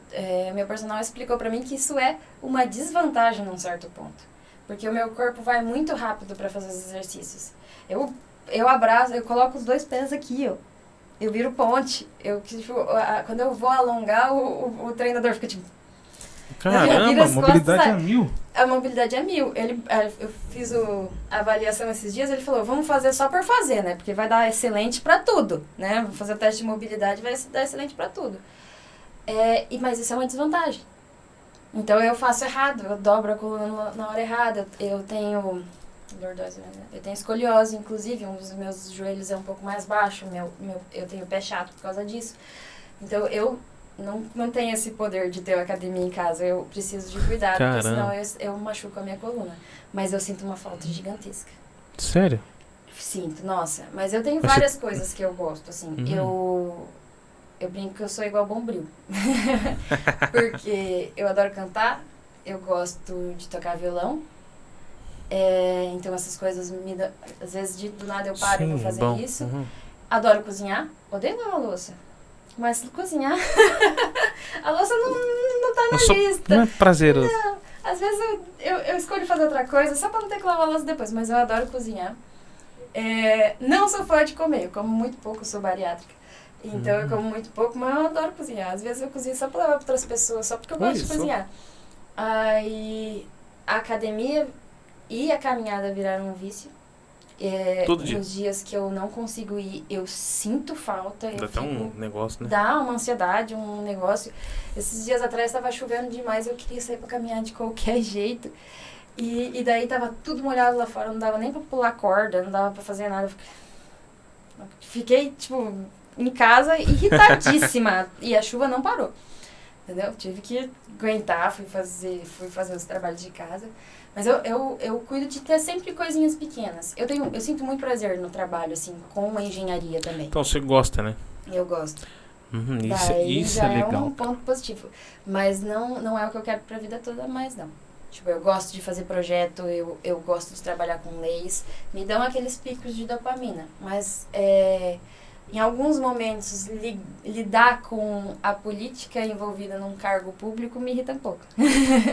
personal explicou pra mim que isso é uma desvantagem num certo ponto. Porque o meu corpo vai muito rápido pra fazer os exercícios. Eu abraço, eu coloco os 2 pés aqui, ó. Eu viro ponte. Quando eu vou alongar, o treinador fica tipo... Caramba, a mobilidade é 1000. A mobilidade é 1000. Eu fiz a avaliação esses dias, ele falou, vamos fazer só por fazer, né? Porque vai dar excelente pra tudo, né? Vou fazer o teste de mobilidade, vai dar excelente pra tudo. Mas isso é uma desvantagem. Então eu faço errado, eu dobro a coluna na hora errada. Eu tenho lordose, né? Eu tenho escoliose, inclusive, um dos meus joelhos é um pouco mais baixo, eu tenho pé chato por causa disso. Então eu não tenho esse poder de ter uma academia em casa, eu preciso de cuidado, porque senão eu machuco a minha coluna. Mas eu sinto uma falta gigantesca. Sério? Sinto, nossa. Mas eu tenho várias coisas que eu gosto, assim. Eu brinco que eu sou igual Bombril. Porque eu adoro cantar, eu gosto de tocar violão. Então essas coisas me dão... Às vezes do nada eu paro e vou fazer isso. Adoro cozinhar. Odeio lavar louça. Mas cozinhar... a louça não tá na lista. Não é prazeroso. Não. Às vezes eu escolho fazer outra coisa só pra não ter que lavar a louça depois. Mas eu adoro cozinhar. Não sou fã de comer. Eu como muito pouco, sou bariátrica. Então eu como muito pouco, mas eu adoro cozinhar. Às vezes eu cozinho só pra levar pra outras pessoas, só porque eu gosto de cozinhar. Aí a academia e a caminhada viraram um vício. Todo dia. Nos dias que eu não consigo ir, eu sinto falta. Dá até um negócio, né? Dá uma ansiedade, um negócio. Esses dias atrás estava chovendo demais, eu queria sair pra caminhar de qualquer jeito. E daí tava tudo molhado lá fora, não dava nem pra pular corda, não dava pra fazer nada. Fiquei, tipo, em casa irritadíssima. E a chuva não parou. Entendeu? Tive que aguentar, fui fazer os trabalhos de casa. Mas eu cuido de ter sempre coisinhas pequenas. Eu sinto muito prazer no trabalho, assim, com a engenharia também. Então você gosta, né? Eu gosto. Isso é legal. É um ponto positivo. Mas não é o que eu quero pra vida toda mais, não. Tipo, eu gosto de fazer projeto, eu gosto de trabalhar com leis. Me dão aqueles picos de dopamina. Mas em alguns momentos, lidar com a política envolvida num cargo público me irrita um pouco.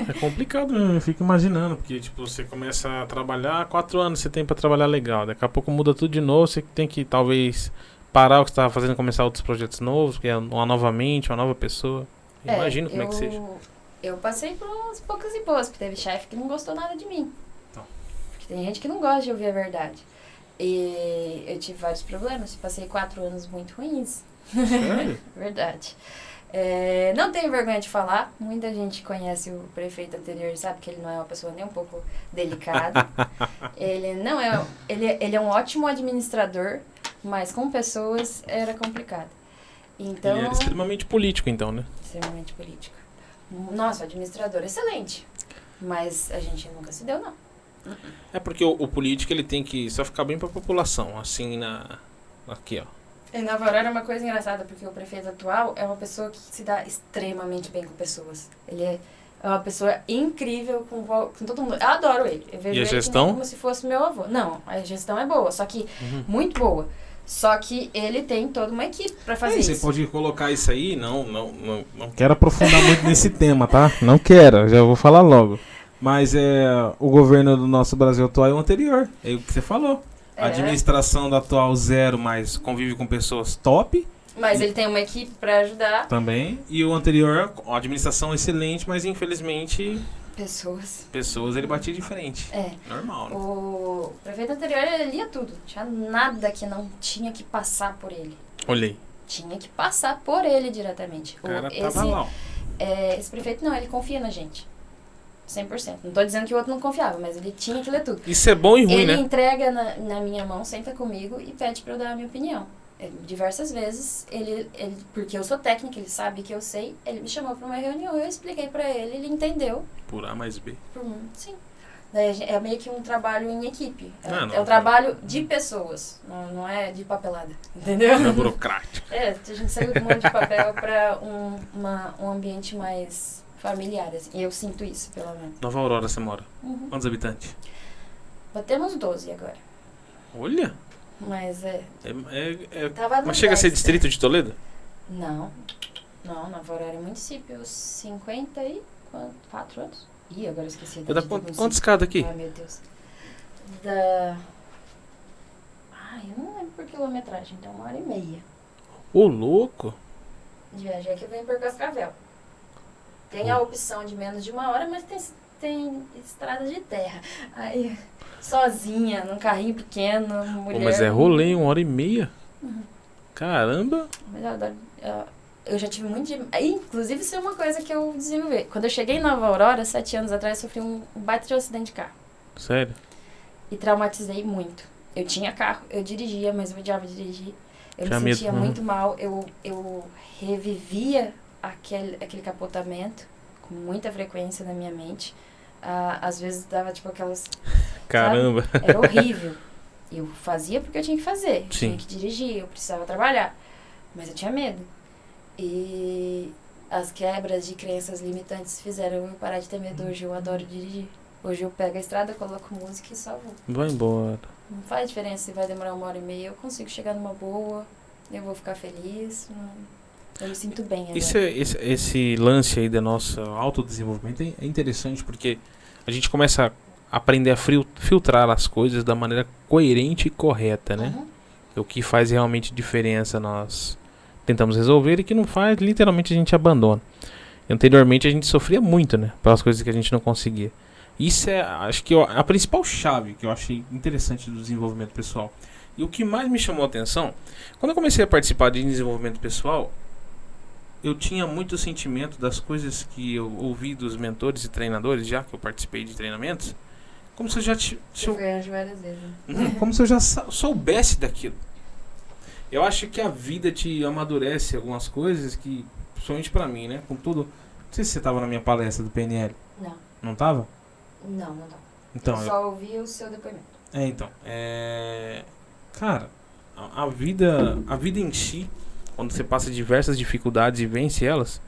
É complicado, né? Eu fico imaginando, porque tipo, você começa a trabalhar, 4 anos você tem pra trabalhar legal, daqui a pouco muda tudo de novo, você tem que talvez parar o que você estava fazendo e começar outros projetos novos, porque é uma nova mente, uma nova pessoa. Imagino como é que seja. Eu passei por umas poucas e boas, porque teve chefe que não gostou nada de mim. Então. Porque tem gente que não gosta de ouvir a verdade. E eu tive vários problemas, passei 4 anos muito ruins. Sério? Verdade. Não tenho vergonha de falar. Muita gente conhece o prefeito anterior e sabe que ele não é uma pessoa nem um pouco delicada. Ele não é... Ele é um ótimo administrador, mas com pessoas era complicado. Então, Ele era extremamente político, então, né? extremamente político. Nossa, administrador excelente. Mas a gente nunca se deu, não. É porque o político, ele tem que só ficar bem pra população, assim, aqui, ó. Em Nova Aurora é uma coisa engraçada, porque o prefeito atual é uma pessoa que se dá extremamente bem com pessoas. Ele é uma pessoa incrível com todo mundo. Eu adoro ele. Eu vejo E a ele gestão? como se fosse meu avô. Não, a gestão é boa, só que muito boa. Só que ele tem toda uma equipe pra fazer Você isso. pode colocar isso aí, não Quero aprofundar muito nesse tema, tá? Não quero, já vou falar logo. Mas o governo do nosso Brasil atual é o anterior. É o que você falou. A administração do atual zero, mas convive com pessoas top Mas ele tem uma equipe pra ajudar também. E o anterior, a administração excelente, mas infelizmente pessoas. ele batia de frente. Normal, né? O prefeito anterior, ele lia tudo. Não tinha nada que não tinha que passar por ele. Olhei. Tinha que passar por ele diretamente. O cara tava lá, ó. Esse prefeito não, ele confia na gente. 100%. Não tô dizendo que o outro não confiava, mas ele tinha que ler tudo. Isso é bom e ruim, Ele né? entrega na minha mão, senta comigo e pede pra eu dar a minha opinião. Diversas vezes, ele, porque eu sou técnica, ele sabe que eu sei, ele me chamou pra uma reunião, eu expliquei pra ele entendeu. Por A mais B. Sim. Daí é meio que um trabalho em equipe. Não, É um trabalho de pessoas, não é de papelada, entendeu? Não é burocrático. A gente saiu de um monte de papel pra um ambiente mais familiar, assim. E eu sinto isso, pelo menos. Nova Aurora você mora. Uhum. Quantos habitantes? Batemos 12 agora. Olha! Mas Mas tava no chega a ser 10. distrito de Toledo? Não, Nova Aurora é município, 54 anos. Ih, agora eu esqueci. Eu dá quantos cada aqui? Ai, meu Deus. Eu não lembro por quilometragem, então 1h30 Ô, louco! de viagem. É que eu venho por Cascavel. Tem a opção de menos de 1 hora, mas tem estrada de terra. Aí, sozinha, num carrinho pequeno, mulher... Pô, mas é rolê, 1h30? Uhum. Caramba! Mas eu adoro... Eu já tive muito de... Inclusive, isso é uma coisa que eu desenvolvi. Quando eu cheguei em Nova Aurora, 7 anos atrás, sofri um baita de um acidente de carro. Sério? E traumatizei muito. Eu tinha carro, eu dirigia, mas eu odiava dirigir. Eu Tinha me sentia medo, muito mal. Eu revivia aquele capotamento com muita frequência na minha mente. Às vezes dava tipo aquelas... Caramba! Sabe? Era horrível. Eu fazia porque eu tinha que fazer. Eu Sim. tinha que dirigir, eu precisava trabalhar. Mas eu tinha medo. E as quebras de crenças limitantes fizeram eu parar de ter medo. Hoje eu adoro dirigir. Hoje eu pego a estrada, coloco música e só vou. Vai embora. Não faz diferença se vai demorar 1h30. Eu consigo chegar numa boa. Eu vou ficar feliz. Eu me sinto bem agora. Esse lance aí da nossa autodesenvolvimento é interessante porque a gente começa a aprender a filtrar as coisas da maneira coerente e correta, né? Uhum. O que faz realmente diferença nós tentamos resolver e que não faz, literalmente a gente abandona. Anteriormente a gente sofria muito, né? Pelas coisas que a gente não conseguia. Isso é, acho que a principal chave que eu achei interessante do desenvolvimento pessoal. E o que mais me chamou a atenção, quando eu comecei a participar de desenvolvimento pessoal, eu tinha muito sentimento das coisas que eu ouvi dos mentores e treinadores, já que eu participei de treinamentos, como se eu já Eu ganho várias vezes. Né? como se eu já soubesse daquilo. Eu acho que a vida te amadurece algumas coisas que, principalmente pra mim, né? Com tudo. Não sei se você tava na minha palestra do PNL. Não. Não tava? Não tá. Então, eu só ouvi o seu depoimento. Cara, a vida em si, quando você passa diversas dificuldades e vence elas,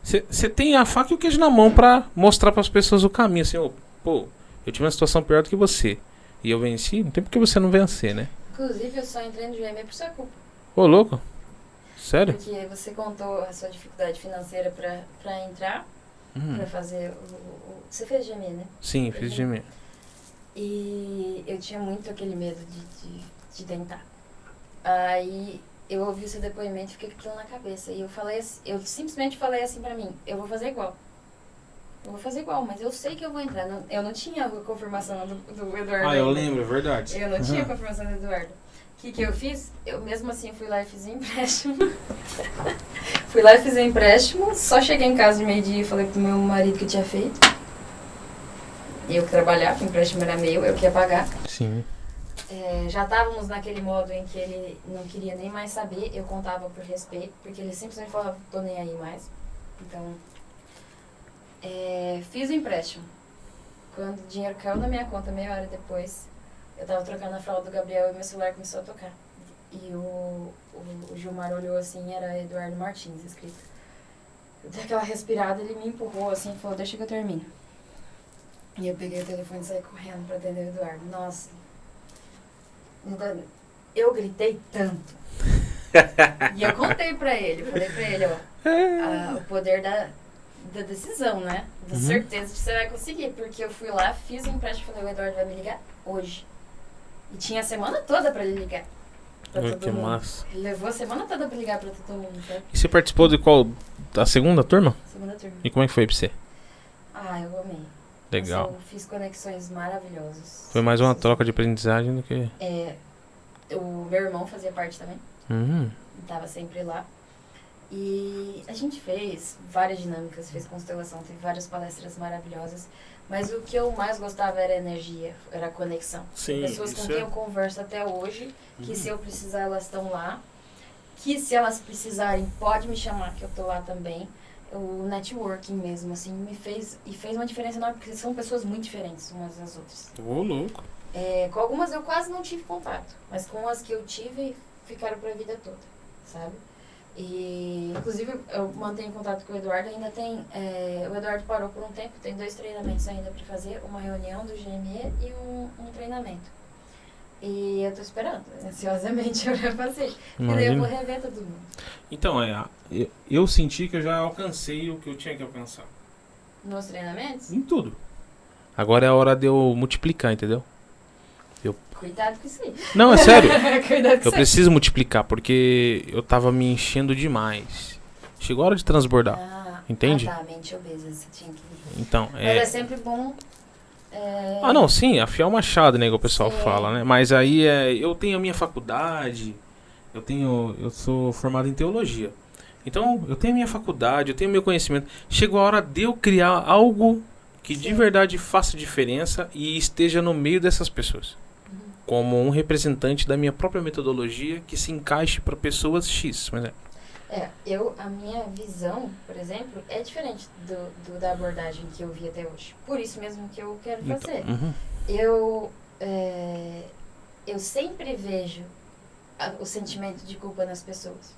você tem a faca e o queijo na mão pra mostrar pras pessoas o caminho. Assim, pô, eu tive uma situação pior do que você e eu venci, não tem por que você não vencer, né? Inclusive, eu só entrei no GME por sua culpa. Ô, louco? Sério? Porque você contou a sua dificuldade financeira pra entrar, pra fazer Você fez GME, né? Sim, fiz de mim. E eu tinha muito aquele medo de tentar. Aí eu ouvi o seu depoimento e fiquei com aquilo na cabeça. E eu simplesmente falei assim pra mim, eu vou fazer igual. Eu vou fazer igual, mas eu sei que eu vou entrar. Eu não tinha a confirmação do Eduardo. Ah, eu lembro, é verdade. Eu não tinha a confirmação do Eduardo. que eu fiz? Eu mesmo assim fui lá e fiz empréstimo. Fui lá e fiz empréstimo. Só cheguei em casa de meio-dia e falei pro meu marido que eu tinha feito. Eu que trabalhava, o empréstimo era meu, eu que ia pagar. Sim. Já estávamos naquele modo em que ele não queria nem mais saber, eu contava por respeito, porque ele simplesmente falava, tô nem aí mais. Então, fiz o empréstimo. Quando o dinheiro caiu na minha conta, meia hora depois, eu tava trocando a fralda do Gabriel e meu celular começou a tocar. E o Gilmar olhou assim, era Eduardo Martins escrito. Eu dei aquela respirada, ele me empurrou assim e falou, deixa que eu termino. E eu peguei o telefone e saí correndo pra atender o Eduardo. Nossa. Eu gritei tanto. E eu contei pra ele, eu falei pra ele, ó, o poder da decisão, né? Da certeza que você vai conseguir. Porque eu fui lá, fiz o empréstimo e falei, o Eduardo vai me ligar hoje. E tinha a semana toda pra ele ligar. Pra todo Que mundo. massa. Ele levou a semana toda pra ligar pra todo mundo, sabe? E você participou de qual? Da segunda turma? Segunda turma. E como é que foi pra você? Eu amei. Legal. Nossa, eu fiz conexões maravilhosas. Foi mais uma troca de aprendizagem do que... O meu irmão fazia parte também. Tava sempre lá. E a gente fez várias dinâmicas, fez constelação, teve várias palestras maravilhosas. Mas o que eu mais gostava era a energia, era a conexão. Sim, Pessoas com isso quem é- eu converso até hoje, que se eu precisar elas estão lá. Que se elas precisarem, pode me chamar, que eu tô lá também. O networking mesmo, assim, fez uma diferença enorme, porque são pessoas muito diferentes umas das outras. Ô, louco. Com algumas eu quase não tive contato, mas com as que eu tive, ficaram pra vida toda, sabe? E, inclusive, eu mantenho contato com o Eduardo, ainda tem... o Eduardo parou por um tempo, tem 2 treinamentos ainda pra fazer, uma reunião do GME e um treinamento. E eu tô esperando, ansiosamente, eu já fazer. E daí eu vou rever todo mundo. Então, eu senti que eu já alcancei o que eu tinha que alcançar. Nos treinamentos, Em tudo. Agora é a hora de eu multiplicar, entendeu? cuidado com isso aí. Não, é sério. Cuidado com Eu isso aí. preciso multiplicar, porque eu tava me enchendo demais. Chegou a hora de transbordar. Entende? Tá, mente obesa, você tinha que... Então, Mas é sempre bom... não, sim, afiar o machado, né, que o pessoal Sim. fala, né? Mas aí eu tenho a minha faculdade, eu sou formado em teologia. Então, eu tenho a minha faculdade, eu tenho o meu conhecimento. Chegou a hora de eu criar algo que de verdade faça diferença e esteja no meio dessas pessoas. Como um representante da minha própria metodologia que se encaixe para pessoas X. Mas a minha visão, por exemplo, é diferente da abordagem que eu vi até hoje. Por isso mesmo que eu quero fazer. Eu sempre vejo o sentimento de culpa nas pessoas.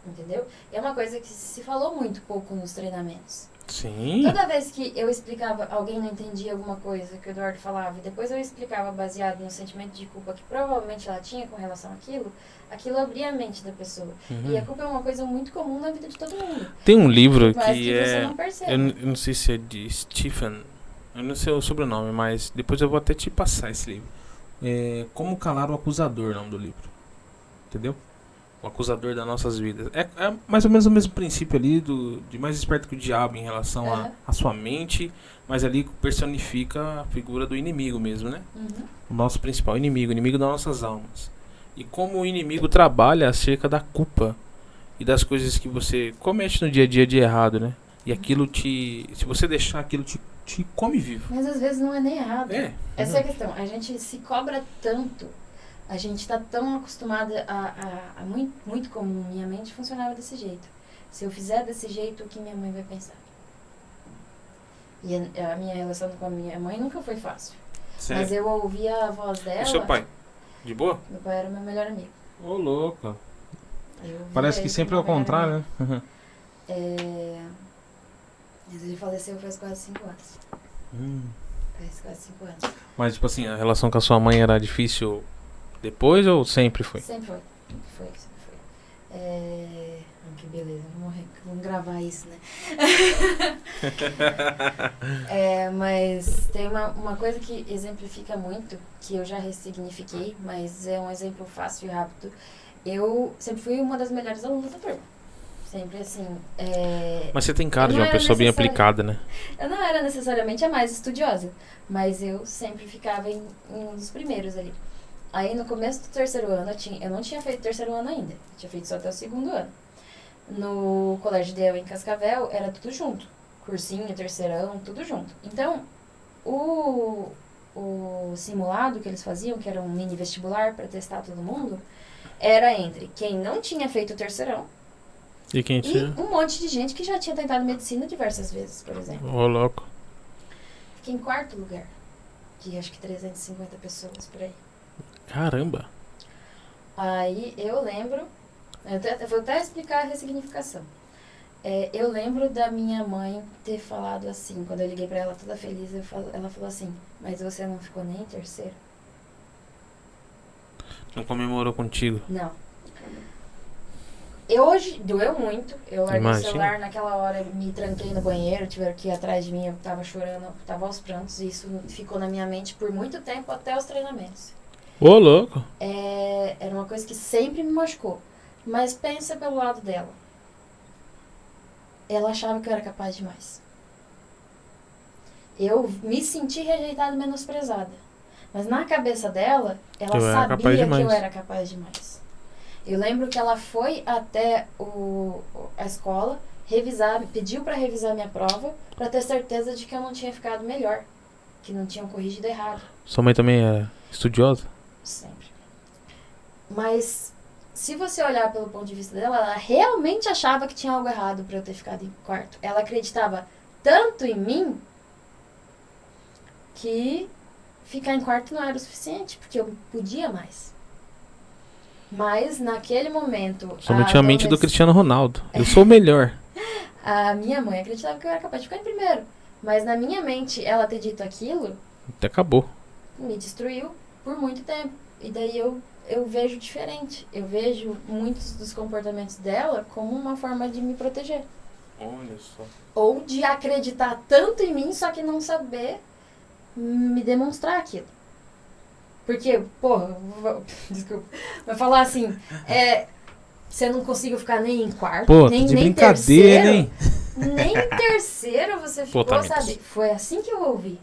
Entendeu? É uma coisa que se falou muito pouco nos treinamentos. Sim. Toda vez que eu explicava, alguém não entendia alguma coisa que o Eduardo falava, e depois eu explicava baseado no sentimento de culpa que provavelmente ela tinha com relação àquilo, aquilo abria a mente da pessoa. E a culpa é uma coisa muito comum na vida de todo mundo. Tem um livro Mas que que você é... não percebe. Eu não sei se é de Stephen, eu não sei o sobrenome, mas depois eu vou até te passar esse livro. Como Calar o Acusador, o nome do livro. Entendeu? O acusador das nossas vidas. É mais ou menos o mesmo princípio ali de mais esperto que o diabo em relação à sua mente, mas ali personifica a figura do inimigo mesmo, né? O nosso principal inimigo, o inimigo das nossas almas. E como o inimigo trabalha acerca da culpa e das coisas que você comete no dia a dia de errado, né? E aquilo se você deixar, aquilo te come vivo. Mas às vezes não é nem errado. Essa é a Uhum. questão. A gente se cobra tanto, a gente está tão acostumada a muito comum. Minha mente funcionava desse jeito. Se eu fizer desse jeito, o que minha mãe vai pensar? E a minha relação com a minha mãe nunca foi fácil. Sério? Mas eu ouvia a voz dela. E seu pai? De boa? Meu pai era meu melhor amigo. Ô, louco. Eu ouvia Parece que ele sempre é como o meu melhor contrário, né? Mas ele faleceu faz quase 5 anos. Faz quase 5 anos. Mas, tipo assim, a relação com a sua mãe era difícil depois ou sempre foi? Sempre foi. Sempre foi. Que beleza, vamos gravar isso, né? Mas tem uma coisa que exemplifica muito, que eu já ressignifiquei, mas é um exemplo fácil e rápido. Eu sempre fui uma das melhores alunas da turma. Sempre assim. Mas você tem cara Eu de não uma era pessoa bem necessário. aplicada, né? Eu não era necessariamente a mais estudiosa, mas eu sempre ficava em um dos primeiros ali. Aí no começo do terceiro ano, eu não tinha feito terceiro ano ainda. Eu tinha feito só até o segundo ano. No colégio de eu em Cascavel, era tudo junto. Cursinho, terceirão, tudo junto. Então, o simulado que eles faziam, que era um mini vestibular para testar todo mundo, era entre quem não tinha feito o terceirão E quem e tinha? um monte de gente que já tinha tentado medicina diversas vezes, por exemplo. Ô, louco. Fiquei em quarto lugar, de acho que 350 pessoas por aí. Caramba. Aí eu lembro, eu vou até explicar a ressignificação. Eu lembro da minha mãe ter falado assim, quando eu liguei pra ela toda feliz, ela falou assim, mas você não ficou nem em terceiro? Não comemorou contigo. Não. Hoje doeu muito, eu larguei o Imagina. celular naquela hora, me tranquei no banheiro, tiveram que ir atrás de mim, eu tava chorando, tava aos prantos, e isso ficou na minha mente por muito tempo, até os treinamentos. Ô, louco. Era uma coisa que sempre me machucou. Mas pensa pelo lado dela. Ela achava que eu era capaz demais. Eu me senti rejeitada e menosprezada. Mas na cabeça dela, ela Eu era sabia capaz que demais. eu era capaz demais. Eu lembro que ela foi até a escola, pediu para revisar minha prova, para ter certeza de que eu não tinha ficado melhor. Que não tinham corrigido errado. Sua mãe também é estudiosa? Sempre. Mas, se você olhar pelo ponto de vista dela, ela realmente achava que tinha algo errado pra eu ter ficado em quarto. Ela acreditava tanto em mim que ficar em quarto não era o suficiente, porque eu podia mais. Mas, naquele momento... Somente a mente do Cristiano Ronaldo. Eu sou o melhor. A minha mãe acreditava que eu era capaz de ficar em primeiro. Mas na minha mente, ela ter dito aquilo Até acabou. me destruiu por muito tempo. E daí eu vejo diferente. Eu vejo muitos dos comportamentos dela como uma forma de me proteger. Olha só. Ou de acreditar tanto em mim, só que não saber me demonstrar aquilo. Porque, porra, desculpa, vai falar assim, você não conseguiu ficar nem em quarto, Pô, nem, de nem brincadeira, terceiro. hein? Nem em terceiro você ficou, Pô, Tamires. sabe? Foi assim que eu ouvi.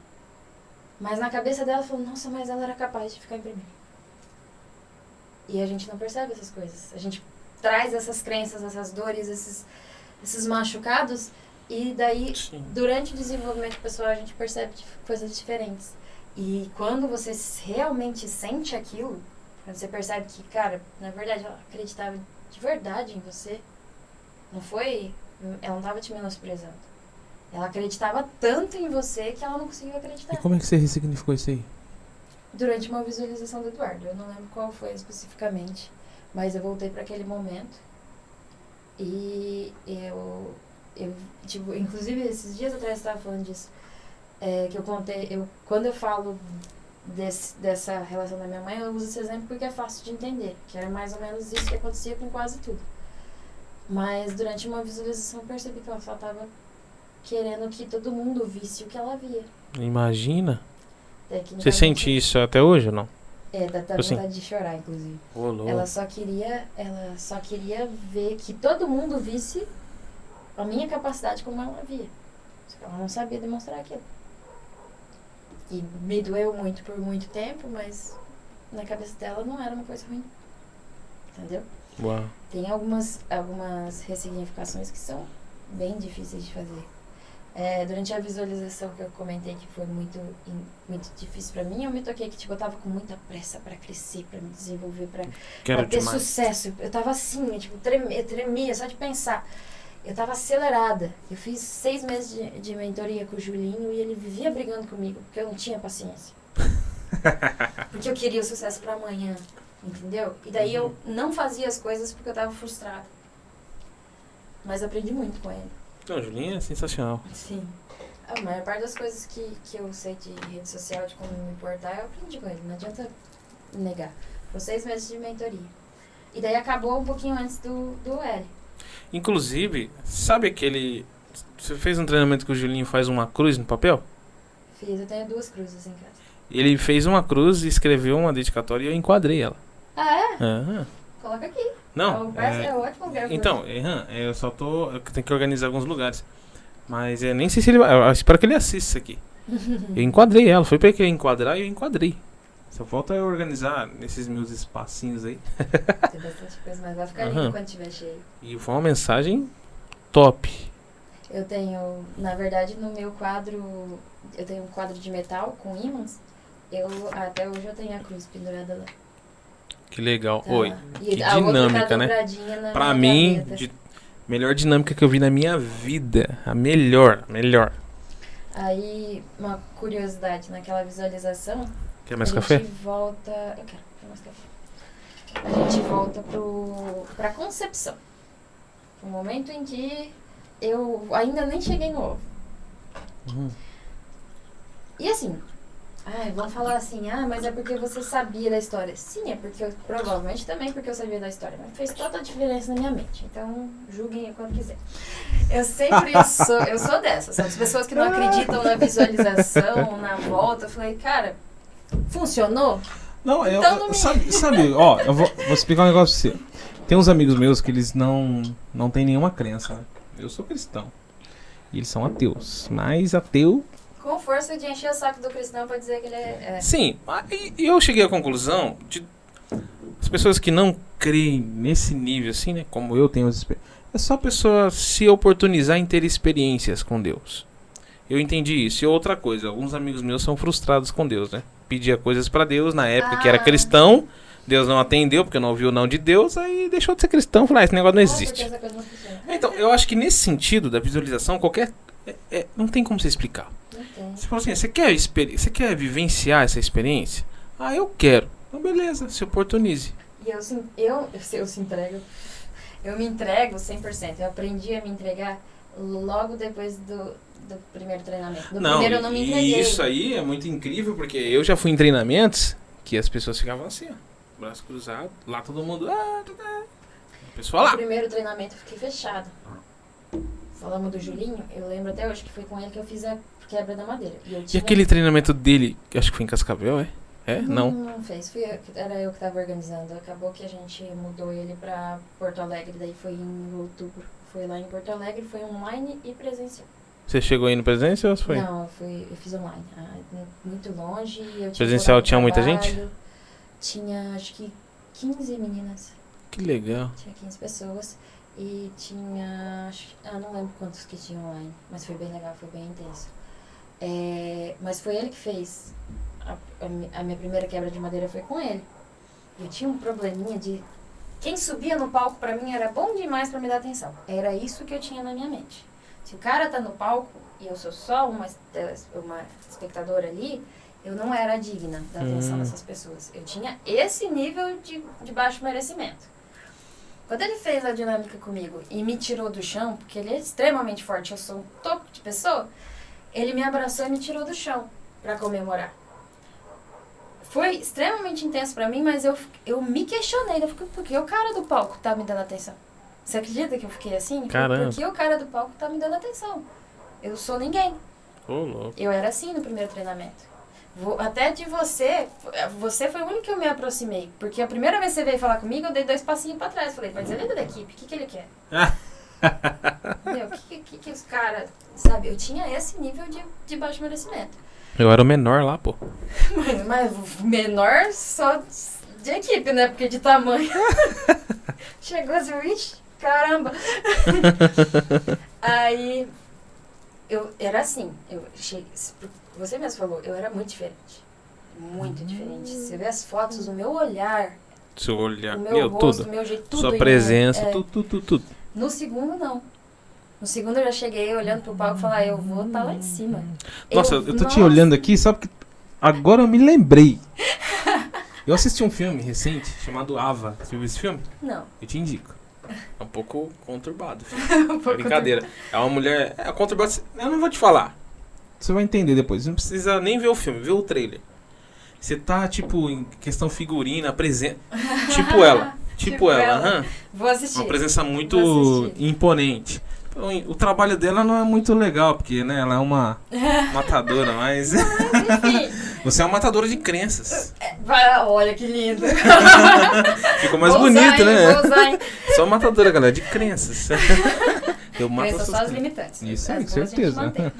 Mas na cabeça dela falou, nossa, mas ela era capaz de ficar em primeiro. E a gente não percebe essas coisas. A gente traz essas crenças, essas dores, esses machucados. E daí, Sim. durante o desenvolvimento pessoal, a gente percebe coisas diferentes. E quando você realmente sente aquilo, quando você percebe que, cara, na verdade, ela acreditava de verdade em você. Não foi... Ela não estava te menosprezando. Ela acreditava tanto em você que ela não conseguiu acreditar. E como é que você ressignificou isso aí? Durante uma visualização do Eduardo. Eu não lembro qual foi especificamente. Mas eu voltei para aquele momento. E eu tipo, inclusive esses dias atrás eu estava falando disso. Que eu contei, quando eu falo dessa relação da minha mãe, eu uso esse exemplo porque é fácil de entender. Que era mais ou menos isso que acontecia com quase tudo. Mas durante uma visualização eu percebi que ela só estava querendo que todo mundo visse o que ela via. Imagina. Tecnicamente, Você sente isso até hoje ou não? dá Assim. vontade de chorar, inclusive. Ô, louco. Ela só queria ver que todo mundo visse a minha capacidade como ela via. Só que ela não sabia demonstrar aquilo. E me doeu muito por muito tempo, mas na cabeça dela não era uma coisa ruim. Entendeu? Uau. Tem algumas ressignificações que são bem difíceis de fazer. Durante a visualização que eu comentei que foi muito difícil pra mim, eu me toquei que tipo, eu tava com muita pressa pra crescer, pra me desenvolver, pra Quero ter demais. sucesso. Eu tava assim, eu, tipo, tremia só de pensar. Eu tava acelerada. Eu fiz 6 meses de mentoria com o Julinho e ele vivia brigando comigo, porque eu não tinha paciência. Porque eu queria o sucesso pra amanhã, entendeu? E daí eu não fazia as coisas porque eu tava frustrada. Mas aprendi muito com ele. Não, Julinha é sensacional. Sim. A maior parte das coisas que eu sei de rede social, de como me portar, eu aprendi com ele. Não adianta negar. Foi 6 meses de mentoria. E daí acabou um pouquinho antes do L. Inclusive, sabe aquele... Você fez um treinamento que o Julinho faz uma cruz no papel? Fiz, eu tenho 2 cruzes em casa. Ele fez uma cruz e escreveu uma dedicatória e eu enquadrei ela. Ah, é? Aham. Coloca aqui. Não, É ótimo lugar. então, eu só tô... Eu tenho que organizar alguns lugares. Mas eu nem sei se ele vai... Eu espero que ele assista isso aqui. Eu enquadrei ela. Foi pra que eu enquadrar e eu enquadrei. Só falta eu organizar nesses meus espacinhos aí. Tem bastante coisa, mas vai ficar lindo quando tiver cheio. E foi uma mensagem top. Eu tenho, na verdade, no meu quadro, eu tenho um quadro de metal com ímãs. Até hoje eu tenho a cruz pendurada lá. Que legal. Tá. Oi, E que a outra dinâmica, tá né? dobradinha na Pra minha mim, gaveta. melhor dinâmica que eu vi na minha vida. A melhor. Aí, uma curiosidade, naquela visualização, Quer mais a café? gente volta... Eu quero mais café. A gente volta pra concepção. O momento em que eu ainda nem cheguei no ovo. E assim, vão falar assim, mas é porque você sabia da história. Sim, é porque provavelmente também porque eu sabia da história, mas fez toda a diferença na minha mente. Então, julguem quando quiser. Eu sou dessas, sabe? As pessoas que não acreditam na visualização, na volta, eu falei, cara, funcionou? Não, Então não me- sabe, ó, eu vou explicar um negócio pra você. Tem uns amigos meus que eles não têm nenhuma crença, né? Eu sou cristão. E eles são ateus. Mas ateu. Com força de encher o saco do cristão pra dizer que ele é... Sim, e eu cheguei à conclusão de as pessoas que não creem nesse nível assim, né, como eu tenho é só a pessoa se oportunizar em ter experiências com Deus. Eu entendi isso. E outra coisa, alguns amigos meus são frustrados com Deus, né? Pedia coisas pra Deus na época que era cristão, Deus não atendeu porque não ouviu o não de Deus, aí deixou de ser cristão, falou, esse negócio não existe. Essa coisa não funciona. Então, eu acho que nesse sentido da visualização, não tem como você explicar. Não tem. Você fala assim, você quer vivenciar essa experiência? Ah, eu quero. Então beleza, se oportunize. E eu me entrego 100%. Eu aprendi a me entregar logo depois do primeiro treinamento. No primeiro eu não me entreguei. E isso aí é muito incrível, porque eu já fui em treinamentos que as pessoas ficavam assim, ó, braço cruzado, lá todo mundo... O pessoal No lá. primeiro treinamento eu fiquei fechado. Falamos do Julinho, eu lembro até hoje que foi com ele que eu fiz a quebra da madeira. E, E aquele treinamento dele, que acho que foi em Cascavel, é? É? Não. Não fez, era eu que tava organizando. Acabou que a gente mudou ele pra Porto Alegre, daí foi em outubro. Foi lá em Porto Alegre, foi online e presencial. Você chegou aí no presencial ou foi? Não, eu fiz online. Muito longe. Eu tinha Presencial tinha muita trabalho, gente? Tinha acho que 15 meninas. Que legal. Tinha 15 pessoas. E tinha. Não lembro quantos que tinha online. Mas foi bem legal, foi bem intenso. Mas foi ele que fez. A minha primeira quebra de madeira foi com ele. Eu tinha um probleminha de. Quem subia no palco pra mim era bom demais pra me dar atenção. Era isso que eu tinha na minha mente. Se o cara tá no palco e eu sou só uma espectadora ali, eu não era digna da atenção dessas pessoas. Eu tinha esse nível de baixo merecimento. Quando ele fez a dinâmica comigo e me tirou do chão, porque ele é extremamente forte, eu sou um toco de pessoa, ele me abraçou e me tirou do chão pra comemorar. Foi extremamente intenso pra mim, mas eu me questionei. Eu fiquei, por que o cara do palco tá me dando atenção? Você acredita que eu fiquei assim? Caramba. Por que o cara do palco tá me dando atenção? Eu sou ninguém. Ô, louco. Eu era assim no primeiro treinamento. Até de você foi o único que eu me aproximei. Porque a primeira vez que você veio falar comigo, eu dei 2 passinhos pra trás. Falei, mas ele é da equipe, o que ele quer? Entendeu? O que os caras... Sabe, eu tinha esse nível de baixo merecimento. Eu era o menor lá, pô. Mas menor só de equipe, né? Porque de tamanho... Chegou assim, ixi, caramba. Aí, eu era assim. Você mesmo falou, eu era muito diferente. Muito diferente. Você vê as fotos, o meu olhar, Seu olhar, o meu rosto, tudo. o meu jeito, tudo. Sua né? presença, tudo. No segundo, não. No segundo, eu já cheguei olhando pro palco e falar, eu vou estar lá em cima. Nossa, eu tô te olhando aqui, sabe que agora eu me lembrei. Eu assisti um filme recente chamado Ava. Você viu esse filme? Não. Eu te indico. É um pouco conturbado, filho. Brincadeira. É uma mulher... É conturbado. Eu não vou te falar. Você vai entender depois. Não precisa nem ver o filme, vê o trailer. Você tá, tipo, em questão figurina, presença... Tipo ela. Tipo ela. Vou assistir. Uma presença muito imponente. Então, o trabalho dela não é muito legal, porque, né, ela é uma matadora, mas... Enfim. Você é uma matadora de crenças. Olha que lindo. Ficou mais Vou bonito, usar, né? Vou usar, hein? Só matadora, galera, de crenças. Eu mato Crenças essas só as crenças. limitantes. Isso As aí, boas a gente certeza. mantém.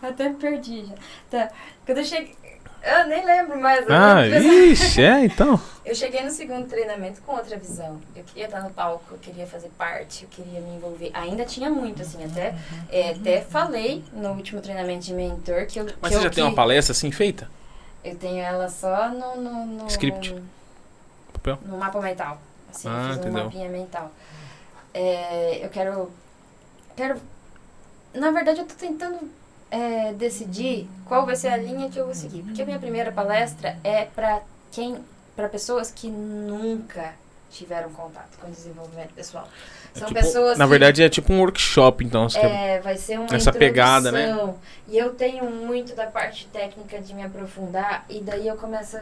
Até perdi já. Tá. Quando eu cheguei... Eu nem lembro mais. Ixi, então. Eu cheguei no segundo treinamento com outra visão. Eu queria estar no palco, eu queria fazer parte, eu queria me envolver. Ainda tinha muito, assim, até falei no último treinamento de mentor que eu... Mas você já tem uma palestra assim feita? Eu tenho ela só no Script? Papel? No mapa mental. Assim, eu fiz entendeu. um mapinha mental. Eu quero... Na verdade, eu tô tentando decidir qual vai ser a linha que eu vou seguir. Porque a minha primeira palestra é para pessoas que nunca tiveram contato com desenvolvimento pessoal. São tipo, pessoas na verdade é tipo um workshop, então. vai ser uma essa pegada, né? E eu tenho muito da parte técnica de me aprofundar, e daí eu começo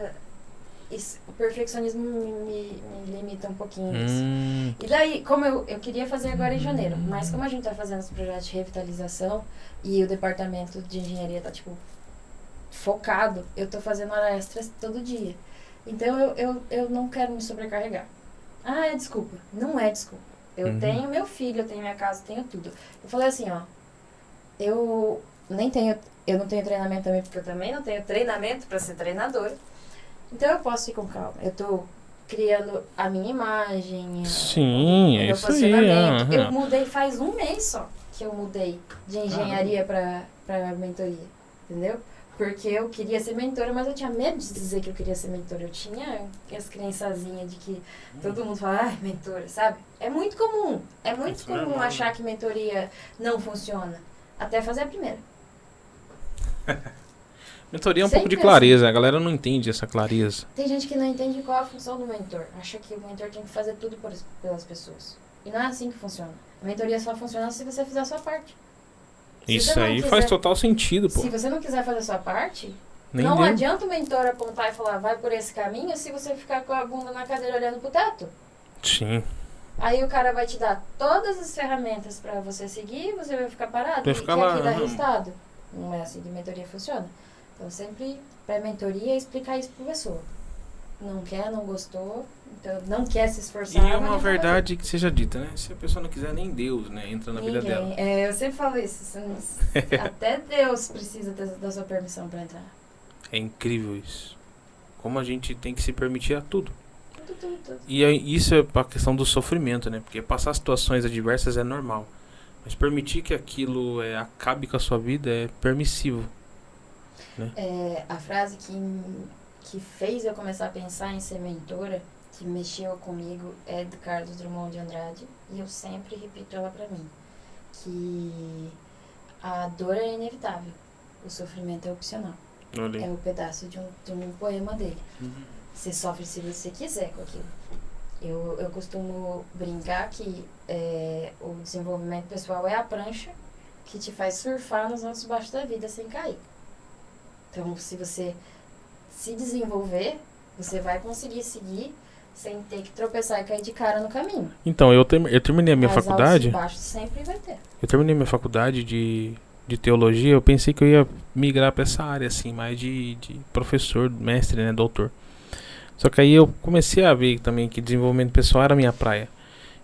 o perfeccionismo me limita um pouquinho nisso. E daí, como eu queria fazer agora em janeiro, mas como a gente tá fazendo os projetos de revitalização e o departamento de engenharia tá, tipo, focado, eu tô fazendo hora extras todo dia. Então, eu não quero me sobrecarregar. É desculpa. Não é desculpa. Eu tenho meu filho, eu tenho minha casa, eu tenho tudo. Eu falei assim, ó, eu não tenho treinamento também, porque eu também não tenho treinamento para ser treinadora. Então eu posso ir com calma. Eu tô criando a minha imagem. Sim, é isso aí. Eu mudei faz um mês só que eu mudei de engenharia para mentoria, entendeu? Porque eu queria ser mentora, mas eu tinha medo de dizer que eu queria ser mentora. Eu tinha as crençazinhas de que todo mundo fala, mentora, sabe? É muito comum. É muito comum achar que mentoria não funciona. Até fazer a primeira. Mentoria é um pouco de clareza. A galera não entende essa clareza. Tem gente que não entende qual é a função do mentor. Acha que o mentor tem que fazer tudo pelas pessoas. E não é assim que funciona. A mentoria só funciona se você fizer a sua parte. Isso aí faz total sentido, pô. Se você não quiser fazer a sua parte, Nem não deu. adianta o mentor apontar e falar, vai por esse caminho, se você ficar com a bunda na cadeira olhando pro teto. Sim. Aí o cara vai te dar todas as ferramentas pra você seguir, você vai ficar parado Vai ficar lá, aqui dá resultado. Não é assim que mentoria funciona. Então sempre, pra mentoria, explicar isso pra pessoa. Não quer, não gostou, então não quer se esforçar. E é uma verdade que seja dita, né? Se a pessoa não quiser, nem Deus, né? Entra na vida dela. Eu sempre falo isso. Até Deus precisa da sua permissão pra entrar. É incrível isso. Como a gente tem que se permitir a tudo. Tudo. E aí, isso é a questão do sofrimento, né? Porque passar situações adversas é normal. Mas permitir que aquilo acabe com a sua vida é permissivo. Né? A frase que fez eu começar a pensar em ser mentora, que mexeu comigo, é do Carlos Drummond de Andrade. E eu sempre repito ela pra mim. Que a dor é inevitável. O sofrimento é opcional. Olha aí. É um pedaço de um poema dele. Você sofre se você quiser com aquilo. Eu costumo brincar que o desenvolvimento pessoal é a prancha que te faz surfar nos altos e baixos da vida sem cair. Então, se você se desenvolver, você vai conseguir seguir sem ter que tropeçar e cair de cara no caminho. Então, eu terminei a minha Mas faculdade. altos e baixos sempre vai ter. Eu terminei minha faculdade de teologia. Eu pensei que eu ia migrar pra essa área, assim, mais de professor, mestre, né, doutor. Só que aí eu comecei a ver também que desenvolvimento pessoal era a minha praia.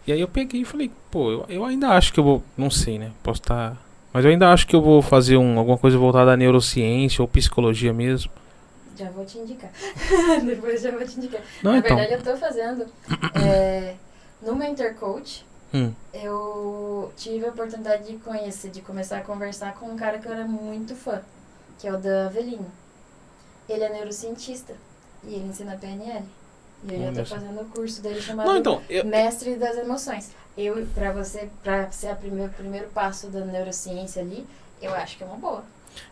E aí eu peguei e falei, pô, eu ainda acho que eu vou, não sei, né, posso estar... Mas eu ainda acho que eu vou fazer alguma coisa voltada à neurociência ou psicologia mesmo. Já vou te indicar. Depois já vou te indicar. Não, Na então. verdade, eu tô fazendo. No Mentor Coach, eu tive a oportunidade de começar a conversar com um cara que eu era muito fã, que é o Dan Avelino. Ele é neurocientista e ele ensina PNL. E eu já tô fazendo o curso dele chamado Mestre das Emoções. Pra ser o primeiro passo da neurociência ali, eu acho que é uma boa.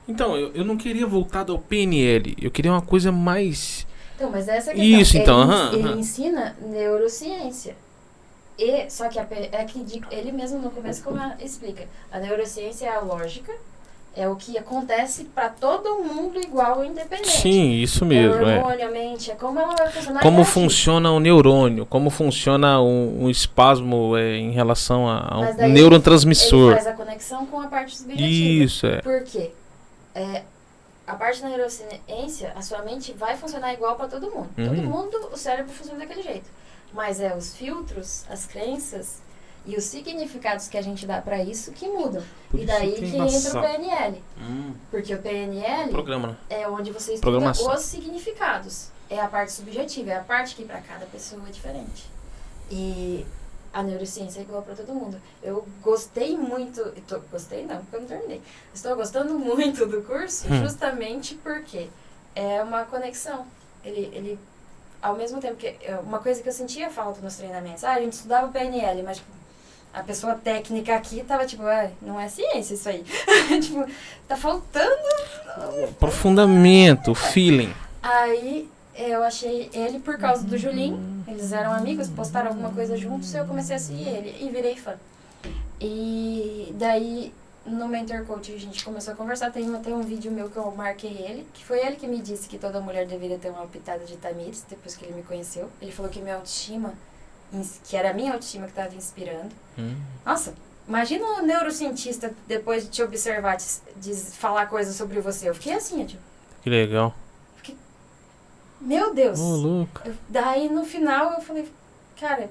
Então, eu não queria voltar ao PNL. Eu queria uma coisa mais... Então, mas essa é a questão. Isso, então. Ele ensina neurociência. Só que ele mesmo no começo explica. A neurociência é a lógica, é o que acontece para todo mundo igual, independente. Sim, isso mesmo. O hormônio, a mente, como ela vai funcionar. Como funciona o neurônio, como funciona um espasmo em relação a um neurotransmissor. Ele faz a conexão com a parte subjetiva. Isso, Por quê? A parte da neurociência, a sua mente vai funcionar igual para todo mundo. Todo mundo, o cérebro funciona daquele jeito. Mas os filtros, as crenças E os significados que a gente dá pra isso que mudam. Por E isso daí que é que entra o embaçado. PNL. Porque o PNL Programa, né? é onde você estuda Programação. os significados. É a parte subjetiva, é a parte que pra cada pessoa é diferente. E a neurociência é igual pra todo mundo. Eu gostei muito, gostei não, porque eu não terminei. Estou gostando muito do curso justamente porque é uma conexão. Ele ao mesmo tempo que uma coisa que eu sentia falta nos treinamentos, a gente estudava o PNL, mas tipo, a pessoa técnica aqui tava tipo, não é ciência isso aí. Tipo, tá faltando. Aprofundamento, feeling. Aí eu achei ele por causa do Julinho. Eles eram amigos, postaram alguma coisa juntos e eu comecei a seguir ele e virei fã. E daí no Mentor Coach a gente começou a conversar. Tem até um vídeo meu que eu marquei ele, que foi ele que me disse que toda mulher deveria ter uma pitada de Tamires, depois que ele me conheceu. Ele falou que minha autoestima, que era a minha autoestima que estava inspirando. Nossa, imagina um neurocientista depois de te observar, de falar coisas sobre você. Eu fiquei assim, tipo, Que legal. meu Deus. Ô, louco. Daí no final eu falei, cara,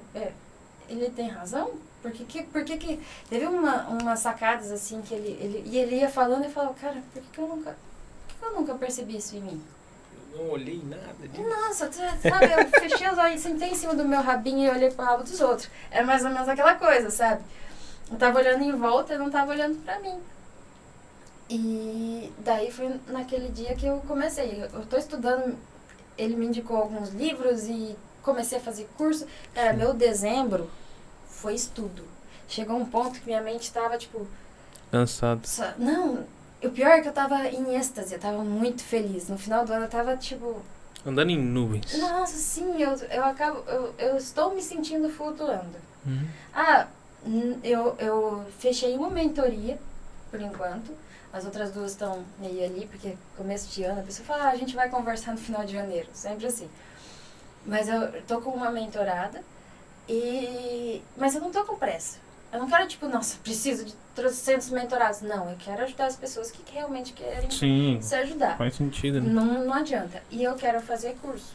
ele tem razão? Por que teve umas sacadas assim que ele ia falando e falava, cara, por que eu nunca percebi isso em mim? Eu não olhei nada disso. Nossa, sabe, eu fechei os olhos, sentei em cima do meu rabinho e olhei pro rabo dos outros. É mais ou menos aquela coisa, sabe? Eu tava olhando em volta e não tava olhando pra mim. E daí foi naquele dia que eu comecei. Eu tô estudando, ele me indicou alguns livros e comecei a fazer curso. Cara, meu dezembro foi estudo. Chegou um ponto que minha mente tava, tipo... Cansado. Não, o pior é que eu tava em êxtase, eu tava muito feliz. No final do ano eu tava, tipo... Andando em nuvens. Nossa, sim, eu estou me sentindo flutuando. Eu fechei uma mentoria, por enquanto. As outras duas estão meio ali, porque começo de ano a pessoa fala, a gente vai conversar no final de janeiro, sempre assim. Mas eu tô com uma mentorada, mas eu não tô com pressa. Eu não quero, tipo, nossa, preciso de 300 mentorados. Não, eu quero ajudar as pessoas que realmente querem se ajudar. Faz sentido, né? Não adianta. E eu quero fazer curso.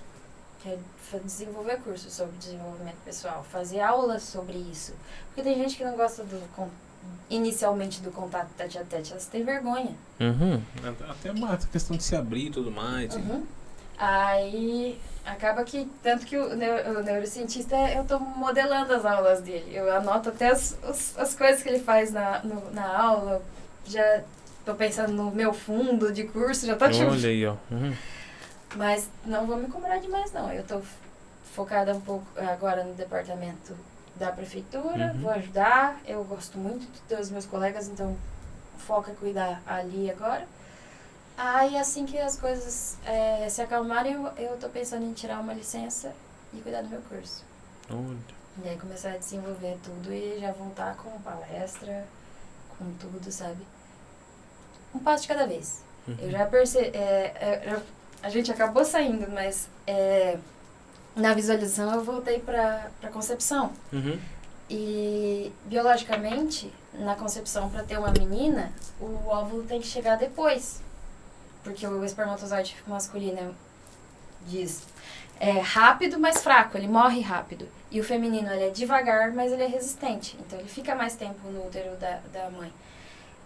Quero desenvolver curso sobre desenvolvimento pessoal. Fazer aulas sobre isso. Porque tem gente que não gosta inicialmente do contato tete a tete. Elas têm vergonha. Até uma questão de se abrir e tudo mais. Aí acaba que, tanto que o neurocientista, eu tô modelando as aulas dele. Eu anoto até as coisas que ele faz na aula. Já tô pensando no meu fundo de curso, já tô tipo... Olha aí, ó. Mas não vou me cobrar demais, não. Eu tô focada um pouco agora no departamento da prefeitura, vou ajudar. Eu gosto muito dos meus colegas, então o foco é cuidar ali agora. Aí assim que as coisas se acalmarem, eu tô pensando em tirar uma licença e cuidar do meu curso. Olha. E aí começar a desenvolver tudo e já voltar com palestra, com tudo, sabe? Um passo de cada vez. Eu já percebi... a gente acabou saindo, mas na visualização eu voltei pra concepção. E biologicamente, na concepção, para ter uma menina, o óvulo tem que chegar depois. Porque o espermatozoide masculino diz rápido, mas fraco, ele morre rápido. E o feminino, ele é devagar, mas ele é resistente. Então ele fica mais tempo no útero da mãe.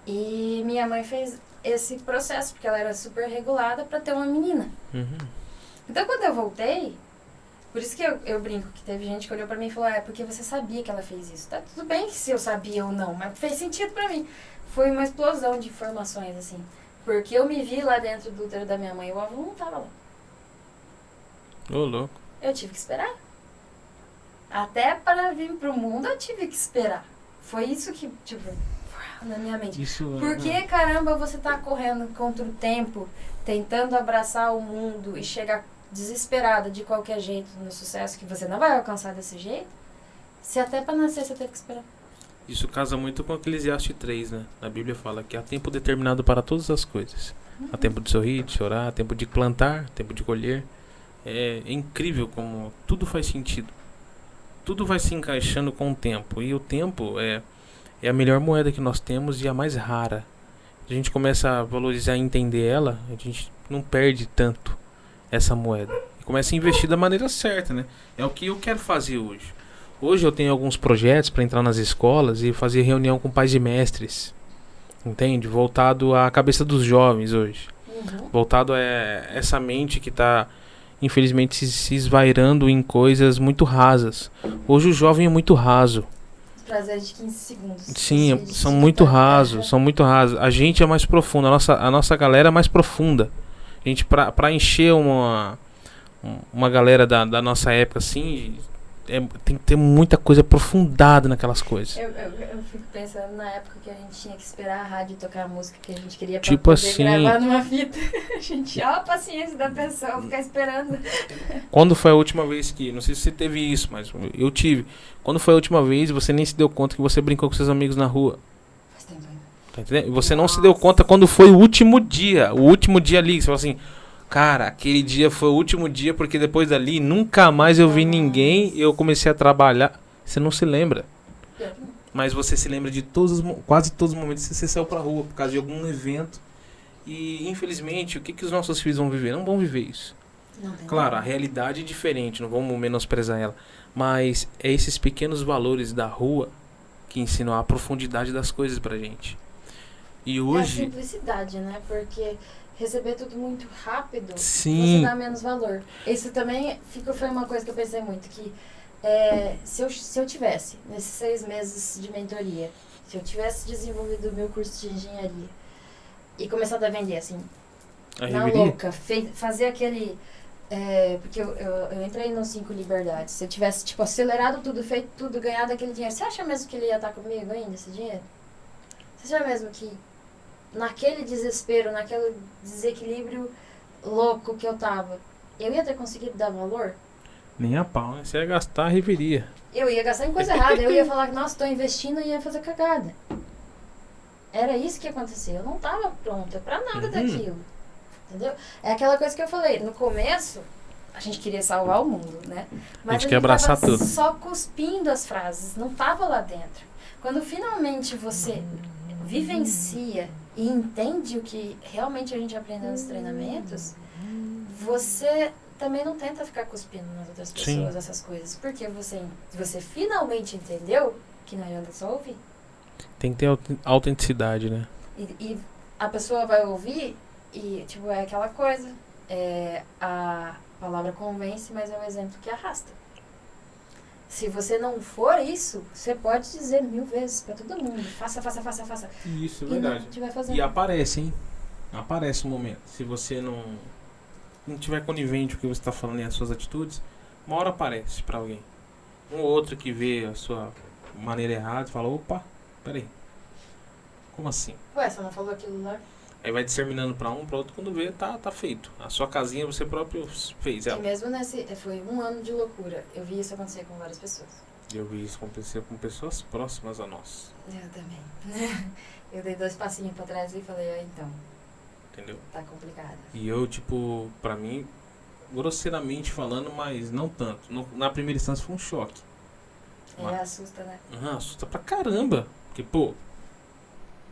E minha mãe fez esse processo, porque ela era super regulada para ter uma menina. Então quando eu voltei, por isso que eu brinco, que teve gente que olhou pra mim e falou, porque você sabia que ela fez isso. Tá tudo bem se eu sabia ou não, mas fez sentido pra mim. Foi uma explosão de informações, assim. Porque eu me vi lá dentro do útero da minha mãe, o óvulo não tava lá. Ô, louco. Eu tive que esperar. Até para vir pro mundo eu tive que esperar. Foi isso que, tipo, na minha mente. Por que, caramba, você tá correndo contra o tempo, tentando abraçar o mundo e chegar desesperada de qualquer jeito no sucesso que você não vai alcançar desse jeito, se até para nascer você teve que esperar? Isso casa muito com Eclesiastes 3, né? A Bíblia fala que há tempo determinado para todas as coisas. Há tempo de sorrir, de chorar, há tempo de plantar, tempo de colher. É incrível como tudo faz sentido. Tudo vai se encaixando com o tempo. E o tempo é a melhor moeda que nós temos e a mais rara. A gente começa a valorizar e entender ela, a gente não perde tanto essa moeda. E começa a investir da maneira certa, né? É o que eu quero fazer hoje. Hoje eu tenho alguns projetos para entrar nas escolas e fazer reunião com pais e mestres, entende? Voltado à cabeça dos jovens hoje. Voltado a essa mente que está, infelizmente, se esvairando em coisas muito rasas. Hoje o jovem é muito raso. Os prazeres de 15 segundos. Sim, Os vídeos são de muito TikTok. rasos, são muito rasos. A gente é mais profundo, a nossa galera é mais profunda. A gente, pra encher uma galera da nossa época, assim, tem que ter muita coisa aprofundada naquelas coisas. Eu fico pensando na época que a gente tinha que esperar a rádio tocar a música que a gente queria pra Tipo poder assim. gravar numa fita. A gente, ó a paciência da pessoa, ficar esperando. Quando foi a última vez que, não sei se você teve isso, mas eu tive. Quando foi a última vez, você nem se deu conta que você brincou com seus amigos na rua. Faz tempo ainda. Tá entendendo? E você não se deu conta quando foi o último dia ali. Você falou assim, cara, aquele dia foi o último dia, porque depois dali nunca mais eu vi ninguém e eu comecei a trabalhar. Você não se lembra. Pior que não. Mas você se lembra de quase todos os momentos que você saiu pra rua por causa de algum evento. E infelizmente, o que os nossos filhos vão viver? Não vão viver isso. Não tem Claro, a como. realidade é diferente, não vamos menosprezar ela. Mas é esses pequenos valores da rua que ensinam a profundidade das coisas pra gente. E É a hoje, simplicidade, né? Porque receber tudo muito rápido, sim, você dá menos valor. Isso também foi uma coisa que eu pensei muito, que se eu tivesse, nesses 6 meses de mentoria, se eu tivesse desenvolvido o meu curso de engenharia e começado a vender, assim, a na reveria. louca, fazer aquele... porque eu entrei no 5 Liberdades. Se eu tivesse, tipo, acelerado tudo, feito tudo, ganhado aquele dinheiro, você acha mesmo que ele ia estar comigo ainda, esse dinheiro? Você acha mesmo que naquele desespero, naquele desequilíbrio louco que eu tava, eu ia ter conseguido dar valor? Nem a pau, né? Você ia gastar a reveria. Eu ia gastar em coisa errada. Eu ia falar que, nossa, tô investindo e ia fazer cagada. Era isso que ia acontecer. Eu não tava pronta pra nada daquilo. Entendeu? É aquela coisa que eu falei. No começo, a gente queria salvar o mundo, né? Mas A gente quer abraçar tava tudo. só cuspindo as frases. Não tava lá dentro. Quando finalmente você vivencia e entende o que realmente a gente aprendeu nos treinamentos, você também não tenta ficar cuspindo nas outras pessoas Sim. essas coisas. Porque você finalmente entendeu que não adianta só ouvir. Tem que ter autenticidade, né? E a pessoa vai ouvir e, tipo, é aquela coisa. A palavra convence, mas é um exemplo que arrasta. Se você não for isso, você pode dizer 1000 vezes pra todo mundo. Faça, faça, faça, faça. Isso, é E não verdade. tiver fazendo. E aparece, hein? Aparece um momento. Se você não tiver conivente com o que você está falando e as suas atitudes, uma hora aparece pra alguém. Um ou outro que vê a sua maneira errada e fala, opa, peraí. Como assim? Ué, você não falou aquilo lá? Aí vai disseminando pra um, pra outro, quando vê, tá feito. A sua casinha você próprio fez E ela. mesmo foi 1 ano de loucura. Eu vi isso acontecer com várias pessoas. Eu vi isso acontecer com pessoas próximas a nós. Eu também. Eu dei 2 passinhos pra trás e falei, então, Entendeu? tá complicado. E eu, tipo, pra mim, grosseiramente falando, mas não tanto. Na primeira instância foi um choque. Assusta, né? Assusta pra caramba. Porque, pô,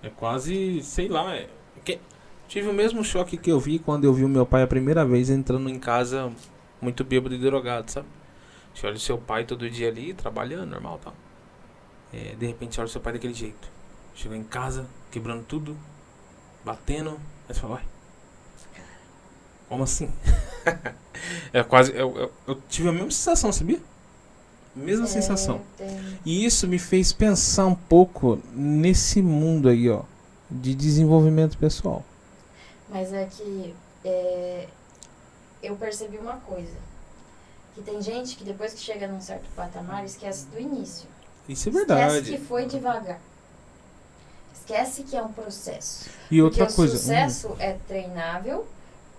é quase, sei lá. Tive o mesmo choque que eu vi quando eu vi o meu pai a primeira vez entrando em casa muito bêbado e drogado, sabe? Você olha o seu pai todo dia ali, trabalhando, normal, tal. De repente você olha o seu pai daquele jeito. Chegou em casa, quebrando tudo, batendo. Aí você fala, uai, como assim? É quase. Eu tive a mesma sensação, sabia? Mesma sensação. E isso me fez pensar um pouco nesse mundo aí, ó, de desenvolvimento pessoal. Mas é que eu percebi uma coisa. Que tem gente que depois que chega num certo patamar esquece do início. Isso é verdade. Esquece que foi devagar. Esquece que é um processo. E outra Porque coisa. o sucesso é treinável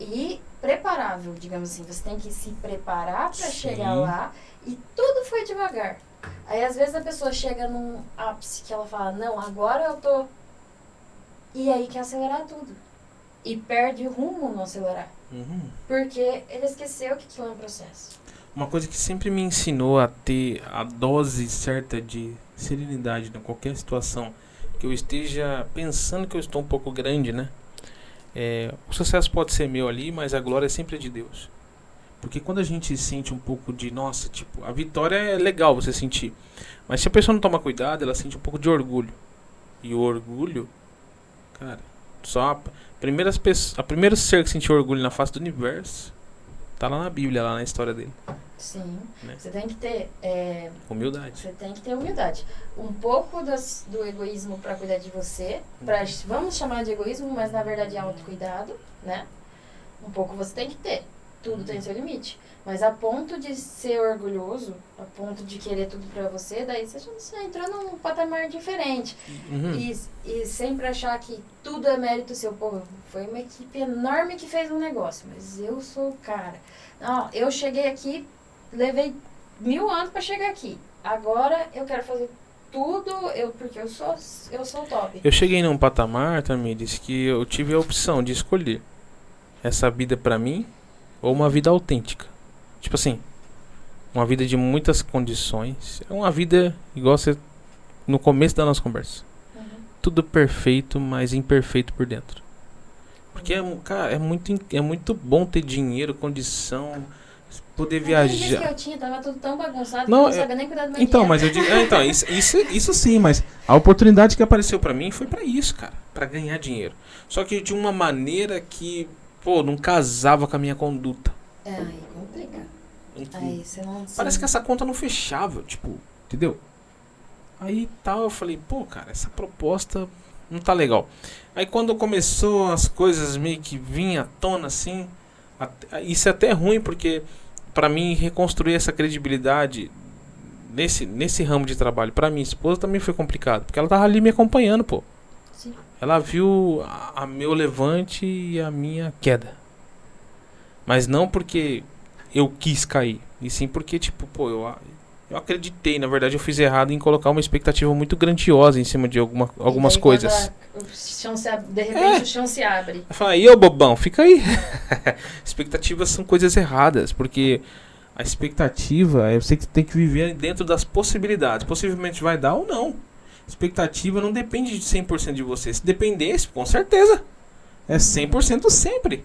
e preparável, digamos assim. Você tem que se preparar para Sim. chegar lá e tudo foi devagar. Aí às vezes a pessoa chega num ápice que ela fala, não, agora eu tô... E aí quer acelerar tudo. E perde o rumo no acelerar. Uhum. Porque ele esqueceu que aquilo é um processo. Uma coisa que sempre me ensinou a ter a dose certa de serenidade em qualquer situação que eu esteja pensando que eu estou um pouco grande, né? O sucesso pode ser meu ali, mas a glória é sempre de Deus. Porque quando a gente sente um pouco de, nossa, tipo, a vitória é legal você sentir. Mas se a pessoa não toma cuidado, ela sente um pouco de orgulho. E o orgulho, cara, só a primeiro ser que sentiu orgulho na face do universo tá lá na Bíblia, lá na história dele. Sim. Né? Você tem que ter Humildade. Você tem que ter humildade. Um pouco do egoísmo para cuidar de você, vamos chamar de egoísmo, mas na verdade é autocuidado, né? Um pouco você tem que ter. Tudo tem seu limite. Mas a ponto de ser orgulhoso, a ponto de querer tudo pra você, daí você entrou num patamar diferente. E sempre achar que tudo é mérito seu. Pô, foi uma equipe enorme que fez um negócio, mas eu sou o cara. Não, eu cheguei aqui, levei 1000 anos pra chegar aqui. Agora eu quero fazer tudo, porque eu sou o top. Eu cheguei num patamar, Tamires, que eu tive a opção de escolher essa vida pra mim ou uma vida autêntica. Tipo assim, uma vida de muitas condições. É uma vida igual você no começo da nossa conversa. Tudo perfeito, mas imperfeito por dentro. Porque, cara, é muito bom ter dinheiro, condição, poder viajar. Que eu tinha, tava tudo tão bagunçado não, que eu não sabia nem cuidar do meu Então, dinheiro. mas eu digo, isso sim, mas a oportunidade que apareceu Apareceu pra mim foi pra isso, cara. Pra ganhar dinheiro. Só que de uma maneira que, pô, não casava com a minha conduta. Aí complica. Aí você não... Parece que essa conta não fechava, tipo, entendeu? Aí tal, eu falei, pô, cara, essa proposta não tá legal. Aí quando começou as coisas meio que vinha à tona assim, isso é até ruim, porque pra mim reconstruir essa credibilidade nesse ramo de trabalho, pra minha esposa também foi complicado, porque ela tava ali me acompanhando, pô. Sim. Ela viu a meu levante e a minha queda. Mas não porque eu quis cair, e sim porque, tipo, pô, eu acreditei, na verdade eu fiz errado em colocar uma expectativa muito grandiosa em cima de algumas daí, coisas. O chão de repente o chão se abre. Eu falei, e ô bobão, fica aí. Expectativas são coisas erradas, porque a expectativa é você que tem que viver dentro das possibilidades. Possivelmente vai dar ou não. Expectativa não depende de 100% de você. Se dependesse, com certeza, é 100% sempre.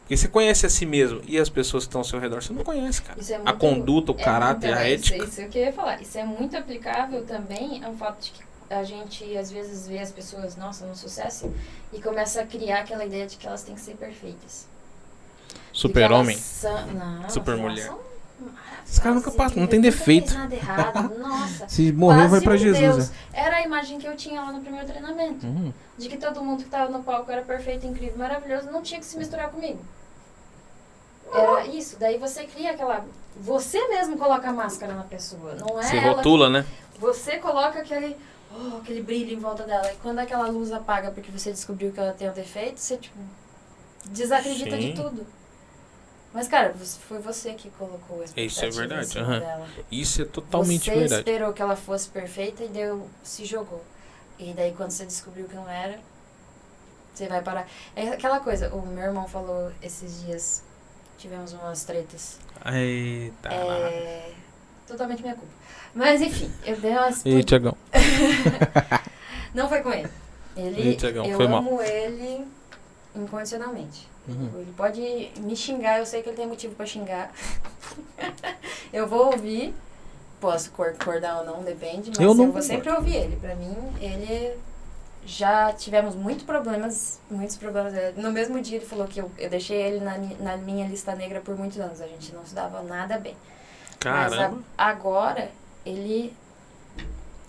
Porque você conhece a si mesmo e as pessoas que estão ao seu redor, você não conhece, cara. Isso é A conduta, o caráter, a ética. Isso que eu ia falar. Isso é muito aplicável também ao fato de que a gente, às vezes, vê as pessoas, nossa, no sucesso, e começa a criar aquela ideia de que elas têm que ser perfeitas. Super-homem. Não, Super-mulher. Os caras nunca passam, não tem defeito. Não fez nada errado. Nossa. Se morrer, vai pra quase um Jesus. Deus. Né? Era a imagem que eu tinha lá no primeiro treinamento. De que todo mundo que tava no palco era perfeito, incrível, maravilhoso, não tinha que se misturar comigo. Era isso. Daí você cria aquela... Você mesmo coloca a máscara na pessoa. Não é Se ela rotula, né? Você coloca aquele brilho em volta dela. E quando aquela luz apaga porque você descobriu que ela tem um defeito, você, tipo, desacredita de tudo. Mas, cara, foi você que colocou essa Isso é verdade. em cima dela. Isso é totalmente você verdade. Você esperou que ela fosse perfeita e se jogou. E daí, quando você descobriu que não era, você vai parar. É aquela coisa, o meu irmão falou esses dias, tivemos umas tretas. Eita. Totalmente minha culpa. Mas, enfim, eu dei umas... E Tiagão? Não foi com ele. Tiagão, eu foi amo ele incondicionalmente. Ele pode me xingar, eu sei que ele tem motivo pra xingar. Eu vou ouvir, posso concordar ou não, depende, mas eu vou sempre ouvir ele. Pra mim, ele... Já tivemos muitos problemas. No mesmo dia ele falou que eu deixei ele na minha lista negra por muitos anos. A gente não se dava nada bem. Caramba. Mas agora,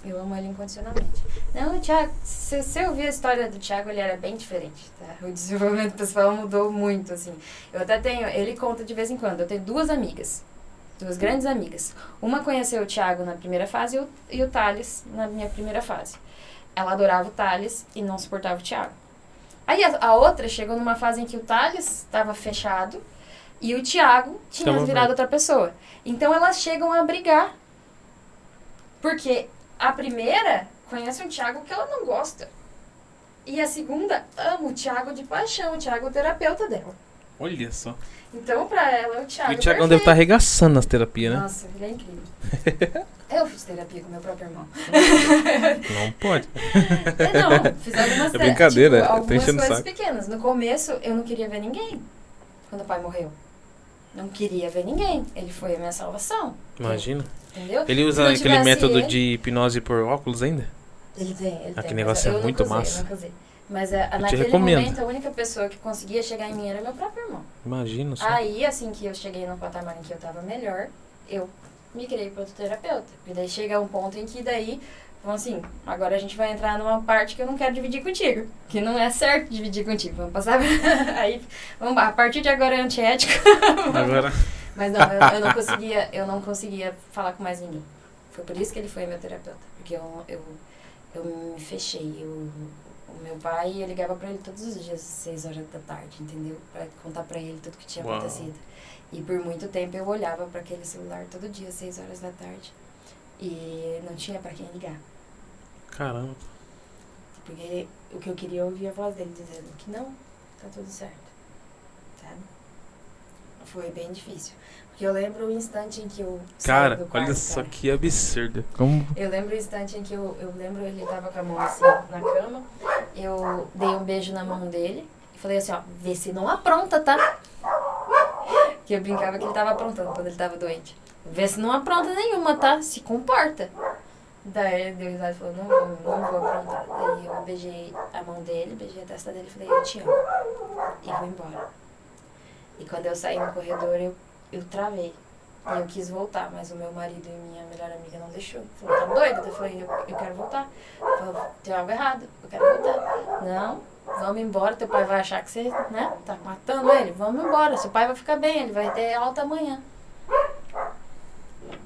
eu amo ele incondicionalmente. Não, o Thiago, se você ouvir a história do Thiago, ele era bem diferente, tá? O desenvolvimento pessoal mudou muito, assim. Eu até tenho, ele conta de vez em quando, eu tenho duas grandes amigas. Uma conheceu o Thiago na primeira fase e o Thales na minha primeira fase. Ela adorava o Thales e não suportava o Thiago. Aí a outra chegou numa fase em que o Thales estava fechado e o Thiago tinha virado outra pessoa. Então elas chegam a brigar. Porque a primeira conhece um Thiago que ela não gosta. E a segunda ama o Thiago de paixão. O Thiago é o terapeuta dela. Olha só. Então, pra ela, o Thiago E o Thiagão deve estar arregaçando nas terapias, né? Nossa, ele é incrível. Eu fiz terapia com meu próprio irmão. Não pode. Não, fiz algumas brincadeira, algumas tá enchendo o coisas saco. pequenas. No começo, eu não queria ver ninguém quando o pai morreu. Não queria ver ninguém. Ele foi a minha salvação. Imagina. Entendeu? Ele usa Se não aquele tivesse método ele- de hipnose por óculos ainda? Ele tem. Aquele mas negócio é eu muito nunca usei, massa. nunca usei. Mas te naquele recomendo. momento, a única pessoa que conseguia chegar em mim era meu próprio irmão. Imagina só. Aí, assim que eu cheguei num patamar em que eu tava melhor, eu migrei para outro terapeuta. E daí chega um ponto em que daí, então assim, agora a gente vai entrar numa parte que eu não quero dividir contigo. Que não é certo dividir contigo. Vamos passar. Aí, vamos, a partir de agora é antiético. Agora. Mas não, eu não conseguia falar com mais ninguém. Foi por isso que ele foi meu terapeuta. Porque eu me fechei. O meu pai, eu ligava pra ele todos os dias, 6 horas da tarde, entendeu? Pra contar pra ele tudo que tinha Uau. acontecido. E por muito tempo eu olhava pra aquele celular todo dia, 6 horas da tarde. E não tinha pra quem ligar. Caramba. Porque o que eu queria ouvir a voz dele dizendo que não, tá tudo certo. Sabe? Foi bem difícil. Porque eu lembro o instante em que eu saí Cara, do quarto, olha só cara. que absurdo. Como. Eu lembro o instante em que eu lembro ele tava com a mão assim na cama. Eu dei um beijo na mão dele e falei assim, ó, vê se não apronta, tá? Que eu brincava que ele tava aprontando quando ele tava doente. Vê se não apronta nenhuma, tá? Se comporta. Daí ele deu risada e falou, não vou aprontar. Daí eu beijei a mão dele, beijei a testa dele e falei, eu te amo. E fui embora. E quando eu saí no corredor, eu travei. E eu quis voltar, mas o meu marido e minha melhor amiga não deixou. Falou, tá doida? Eu falei, eu quero voltar. Falou, tem algo errado, eu quero voltar. Não, vamos embora, teu pai vai achar que você, né, tá matando ele. Vamos embora, seu pai vai ficar bem, ele vai ter alta amanhã.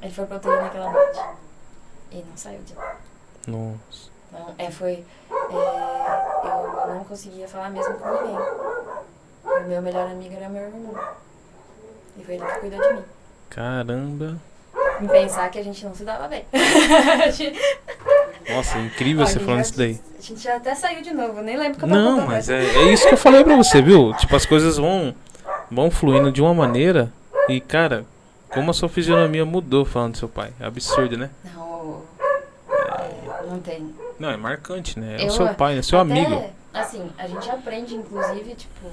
Ele foi pra UTI naquela noite. E não saiu de lá. Nossa. Não, eu não conseguia falar mesmo com ninguém. O meu melhor amigo era meu irmão. E foi ele que cuidou de mim. Caramba. Em pensar que a gente não se dava bem. Nossa, incrível você falando isso daí. A gente já até saiu de novo, nem lembro que eu tava Não, contando, mas é isso que eu falei pra você, viu? Tipo, as coisas vão fluindo de uma maneira e, cara, como a sua fisionomia mudou falando do seu pai. É absurdo, né? Não, não tem. Não, é marcante, né? É Eu- o seu pai, é seu Até, amigo. Assim, a gente aprende, inclusive, tipo,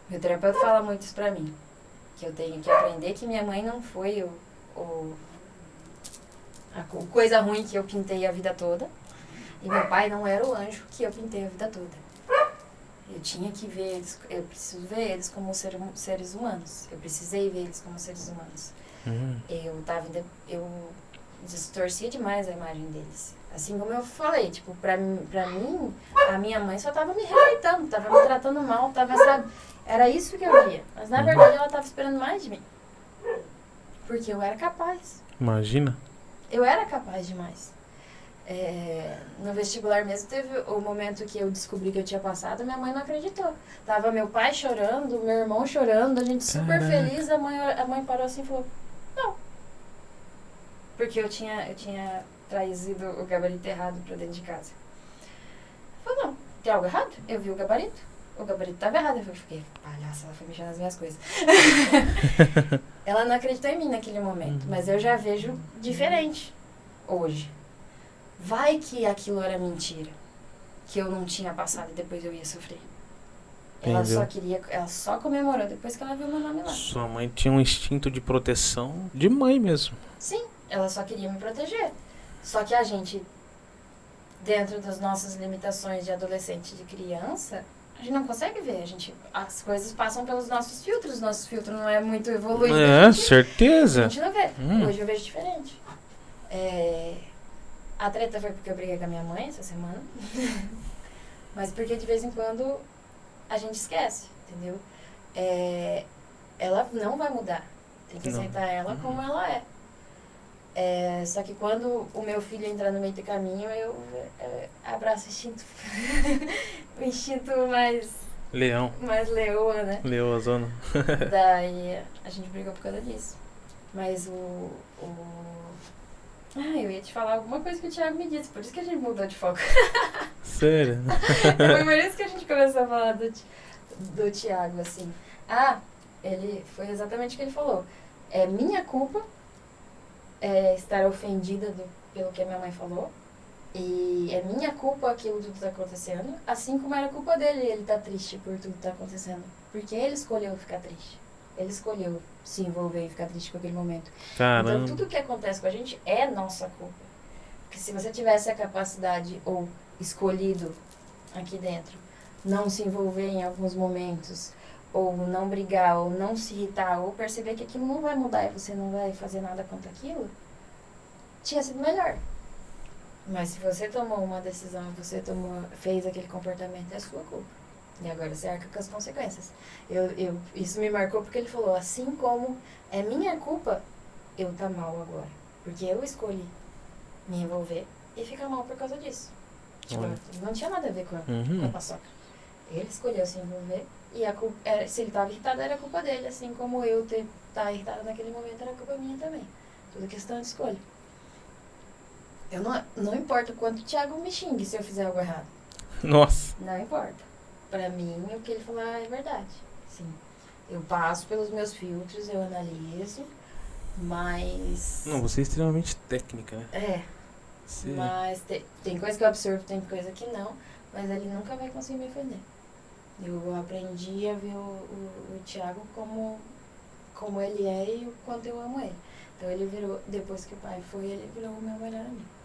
meu terapeuta fala muito isso pra mim. Que eu tenho que aprender que minha mãe não foi a coisa ruim que eu pintei a vida toda. E meu pai não era o anjo que eu pintei a vida toda. Eu tinha que ver eles, eu preciso ver eles como seres humanos. Eu precisei ver eles como seres humanos. Eu distorcia demais a imagem deles. Assim como eu falei, tipo, pra mim, a minha mãe só tava me rejeitando, tava me tratando mal, tava, sabe? Era isso que eu via. Mas na verdade ela tava esperando mais de mim. Porque eu era capaz. Imagina. Eu era capaz demais. No vestibular mesmo teve o momento que eu descobri que eu tinha passado, minha mãe não acreditou. Tava meu pai chorando, meu irmão chorando, a gente super Caraca. feliz, a mãe parou assim e falou, não. Porque eu tinha trazido o gabarito errado pra dentro de casa. Falou, não, tem algo errado? Eu vi o gabarito tava errado. Eu fiquei, palhaça, ela foi mexendo nas minhas coisas. Ela não acreditou em mim naquele momento, mas eu já vejo diferente hoje. Vai que aquilo era mentira, que eu não tinha passado e depois eu ia sofrer. Ela só comemorou depois que ela viu meu nome lá. Sua mãe tinha um instinto de proteção de mãe mesmo. Sim, ela só queria me proteger. Só que a gente, dentro das nossas limitações de adolescente e de criança, a gente não consegue ver. As coisas passam pelos nossos filtros. Nosso filtro não é muito evoluído. É, a gente certeza. não vê. Hum. Hoje eu vejo diferente. A treta foi porque eu briguei com a minha mãe essa semana. Mas porque de vez em quando a gente esquece, entendeu? Ela não vai mudar. Tem que Não. aceitar ela como ela é. Só que quando o meu filho entrar no meio do caminho, eu abraço o instinto. O instinto mais leoa, né? Leoa zona. Daí a gente brigou por causa disso. Mas eu ia te falar alguma coisa que o Thiago me disse, por isso que a gente mudou de foco. Sério? Foi por isso que a gente começou a falar do Thiago, assim. Foi exatamente o que ele falou. É minha culpa estar ofendida pelo que a minha mãe falou. E é minha culpa aquilo tudo tá acontecendo. Assim como era culpa dele ele tá triste por tudo que tá acontecendo. Porque ele escolheu ficar triste. Ele escolheu se envolver e ficar triste com aquele momento. Caramba. Então, tudo que acontece com a gente é nossa culpa. Porque se você tivesse a capacidade ou escolhido aqui dentro não se envolver em alguns momentos, ou não brigar, ou não se irritar, ou perceber que aquilo não vai mudar e você não vai fazer nada contra aquilo, tinha sido melhor. Mas se você tomou uma decisão, fez aquele comportamento, é sua culpa. E agora você arca com as consequências. Isso me marcou porque ele falou, assim como é minha culpa, eu tá mal agora. Porque eu escolhi me envolver e ficar mal por causa disso. Tipo, não tinha nada a ver com a paçoca. Ele escolheu se envolver e a culpa, se ele estava irritado, era culpa dele. Assim como eu estar irritada naquele momento, era culpa minha também. Tudo questão de escolha. Eu não importa o quanto o Thiago me xingue se eu fizer algo errado. Nossa. Não importa. Pra mim, o que ele falar é verdade. Sim. Eu passo pelos meus filtros, eu analiso, mas... Não, você é extremamente técnica, né? É. Sim. Mas tem coisa que eu absorvo, tem coisa que não, mas ele nunca vai conseguir me ofender. Eu aprendi a ver o Thiago como ele é e o quanto eu amo ele. Então ele virou, depois que o pai foi, ele virou o meu melhor amigo.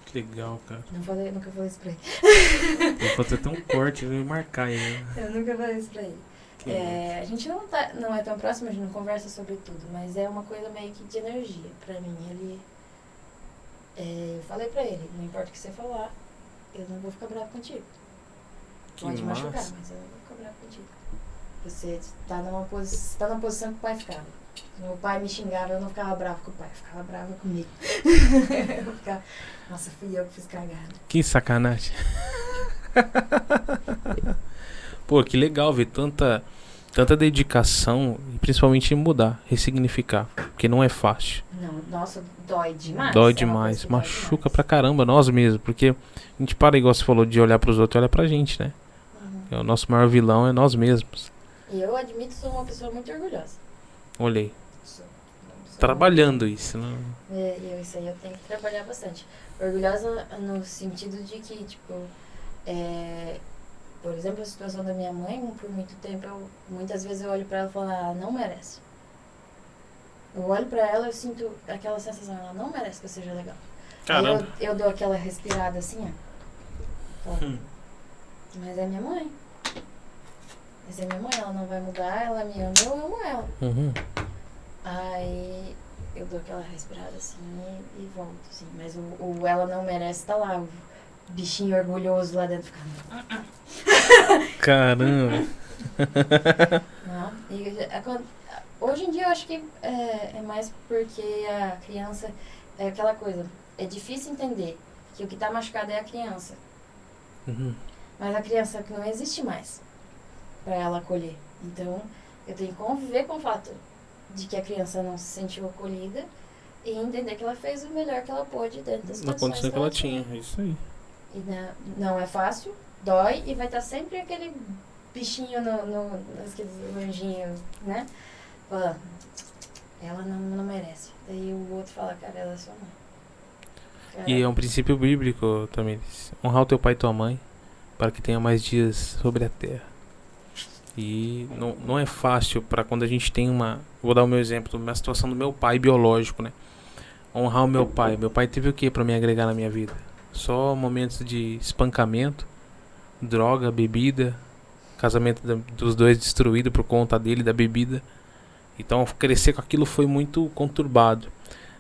Que legal, cara. Nunca falei isso pra ele. Eu vou ter até um corte, eu vou marcar aí, né? Eu nunca falei isso pra ele. A gente não é tão próximo, a gente não conversa sobre tudo, mas é uma coisa meio que de energia pra mim. Eu falei pra ele, não importa o que você falar, eu não vou ficar bravo contigo. Pode machucar, mas eu não vou ficar bravo contigo. Você tá numa posição que o pai ficava. Meu pai me xingava, eu não ficava bravo com o pai, eu ficava brava comigo. Eu ficava, nossa, fui eu que fiz cagada. Que sacanagem. Pô, que legal ver tanta dedicação e principalmente em mudar, ressignificar, porque não é fácil. Não, nossa, dói demais. Dói demais, machuca pra caramba nós mesmos, porque a gente para, igual você falou, de olhar pros outros e olha pra gente, né? O nosso maior vilão é nós mesmos. E eu admito que sou uma pessoa muito orgulhosa. Olhei. Trabalhando isso, né? Isso aí eu tenho que trabalhar bastante. Orgulhosa no sentido de que, tipo, por exemplo, a situação da minha mãe, por muito tempo, muitas vezes eu olho pra ela e falo, não merece. Eu olho pra ela e eu sinto aquela sensação, ela não merece que eu seja legal. Caramba. Aí eu dou aquela respirada assim, ó. Mas é minha mãe. Mas é minha mãe, ela não vai mudar, ela me ama, eu amo ela. Aí eu dou aquela respirada assim e volto, assim. Mas o ela não merece tá lá, o bichinho orgulhoso lá dentro ficando. Caramba. Não, hoje em dia eu acho que é mais porque a criança é aquela coisa. É difícil entender que o que tá machucado é a criança. Mas a criança que não existe mais pra ela acolher. Então eu tenho que conviver com o fato de que a criança não se sentiu acolhida e entender que ela fez o melhor que ela pôde dentro das Na situações condição que ela tinha, é isso aí. E não é fácil, dói e vai estar sempre aquele bichinho aqueles anjinhos, né? Fala, ela não merece. Daí o outro fala, cara, ela é sua mãe. Cara, E é um princípio bíblico também. Honrar o teu pai e tua mãe para que tenha mais dias sobre a terra. E não é fácil para quando a gente tem vou dar o meu exemplo, uma situação do meu pai biológico, né? Honrar o meu pai. Meu pai teve o que para me agregar na minha vida? Só momentos de espancamento, droga, bebida, casamento dos dois destruído por conta dele, da bebida. Então crescer com aquilo foi muito conturbado.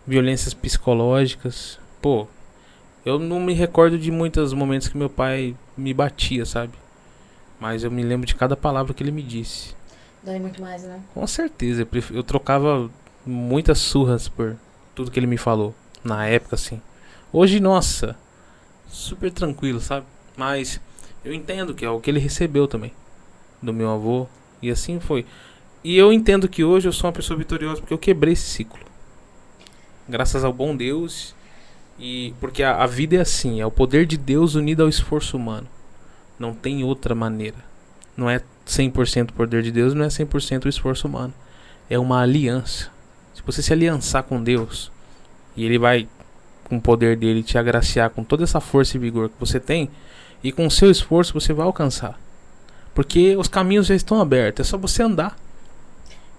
Violências psicológicas. Pô, eu não me recordo de muitos momentos que meu pai me batia, sabe? Mas eu me lembro de cada palavra que ele me disse. dói muito mais, né? Com certeza, eu trocava muitas surras por tudo que ele me falou. Na época, assim. Hoje, nossa, super tranquilo, sabe? Mas eu entendo que é o que ele recebeu também do meu avô. E assim foi. E eu entendo que hoje eu sou uma pessoa vitoriosa porque eu quebrei esse ciclo. Graças ao bom Deus. E porque a vida é assim, é o poder de Deus unido ao esforço humano. Não tem outra maneira. Não é 100% o poder de Deus, não é 100% o esforço humano. É uma aliança. Se você se aliançar com Deus, e Ele vai, com o poder dele, te agraciar com toda essa força e vigor que você tem, e com o seu esforço você vai alcançar. Porque os caminhos já estão abertos, é só você andar.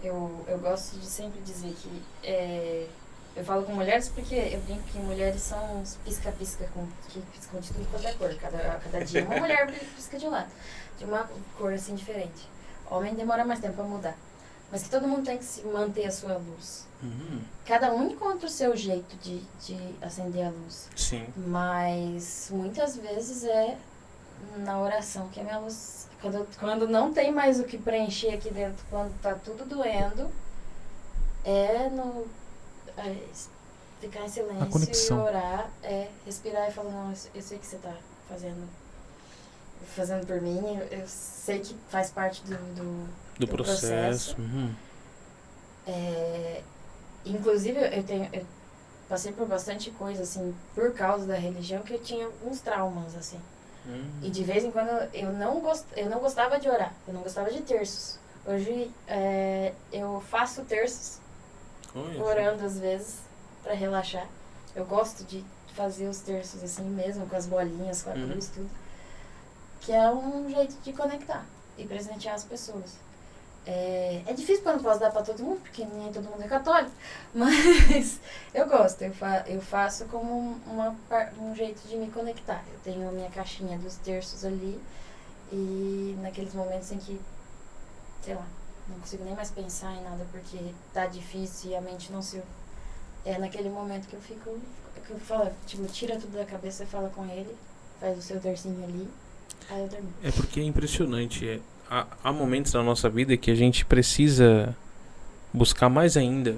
eu gosto de sempre dizer que eu falo com mulheres porque eu brinco que mulheres são uns pisca-pisca que piscam de tudo quanto é cor. Cada dia uma mulher pisca de um lado, de uma cor assim diferente. Homem demora mais tempo pra mudar. Mas que todo mundo tem que se manter a sua luz. Cada um encontra o seu jeito de acender a luz. Sim. Mas muitas vezes é na oração que a minha luz... Quando não tem mais o que preencher aqui dentro, quando tá tudo doendo, ficar em silêncio e orar, respirar e falar, não, eu sei que você tá fazendo por mim, eu sei que faz parte do processo. Inclusive, eu passei por bastante coisa, assim, por causa da religião, que eu tinha uns traumas, assim. E de vez em quando eu não gostava de orar, eu não gostava de terços. Hoje eu faço terços, orando às vezes, para relaxar. Eu gosto de fazer os terços assim mesmo, com as bolinhas, com a cruz, tudo. Que é um jeito de conectar e presentear as pessoas. É difícil porque eu não posso dar para todo mundo, porque nem todo mundo é católico, mas eu gosto, eu faço como um jeito de me conectar. Eu tenho a minha caixinha dos terços ali e naqueles momentos em que, sei lá, não consigo nem mais pensar em nada porque tá difícil e a mente não se... É naquele momento que eu falo, tipo, tira tudo da cabeça e fala com ele, faz o seu tercinho ali, aí eu termino. É porque é impressionante, há momentos na nossa vida que a gente precisa buscar mais ainda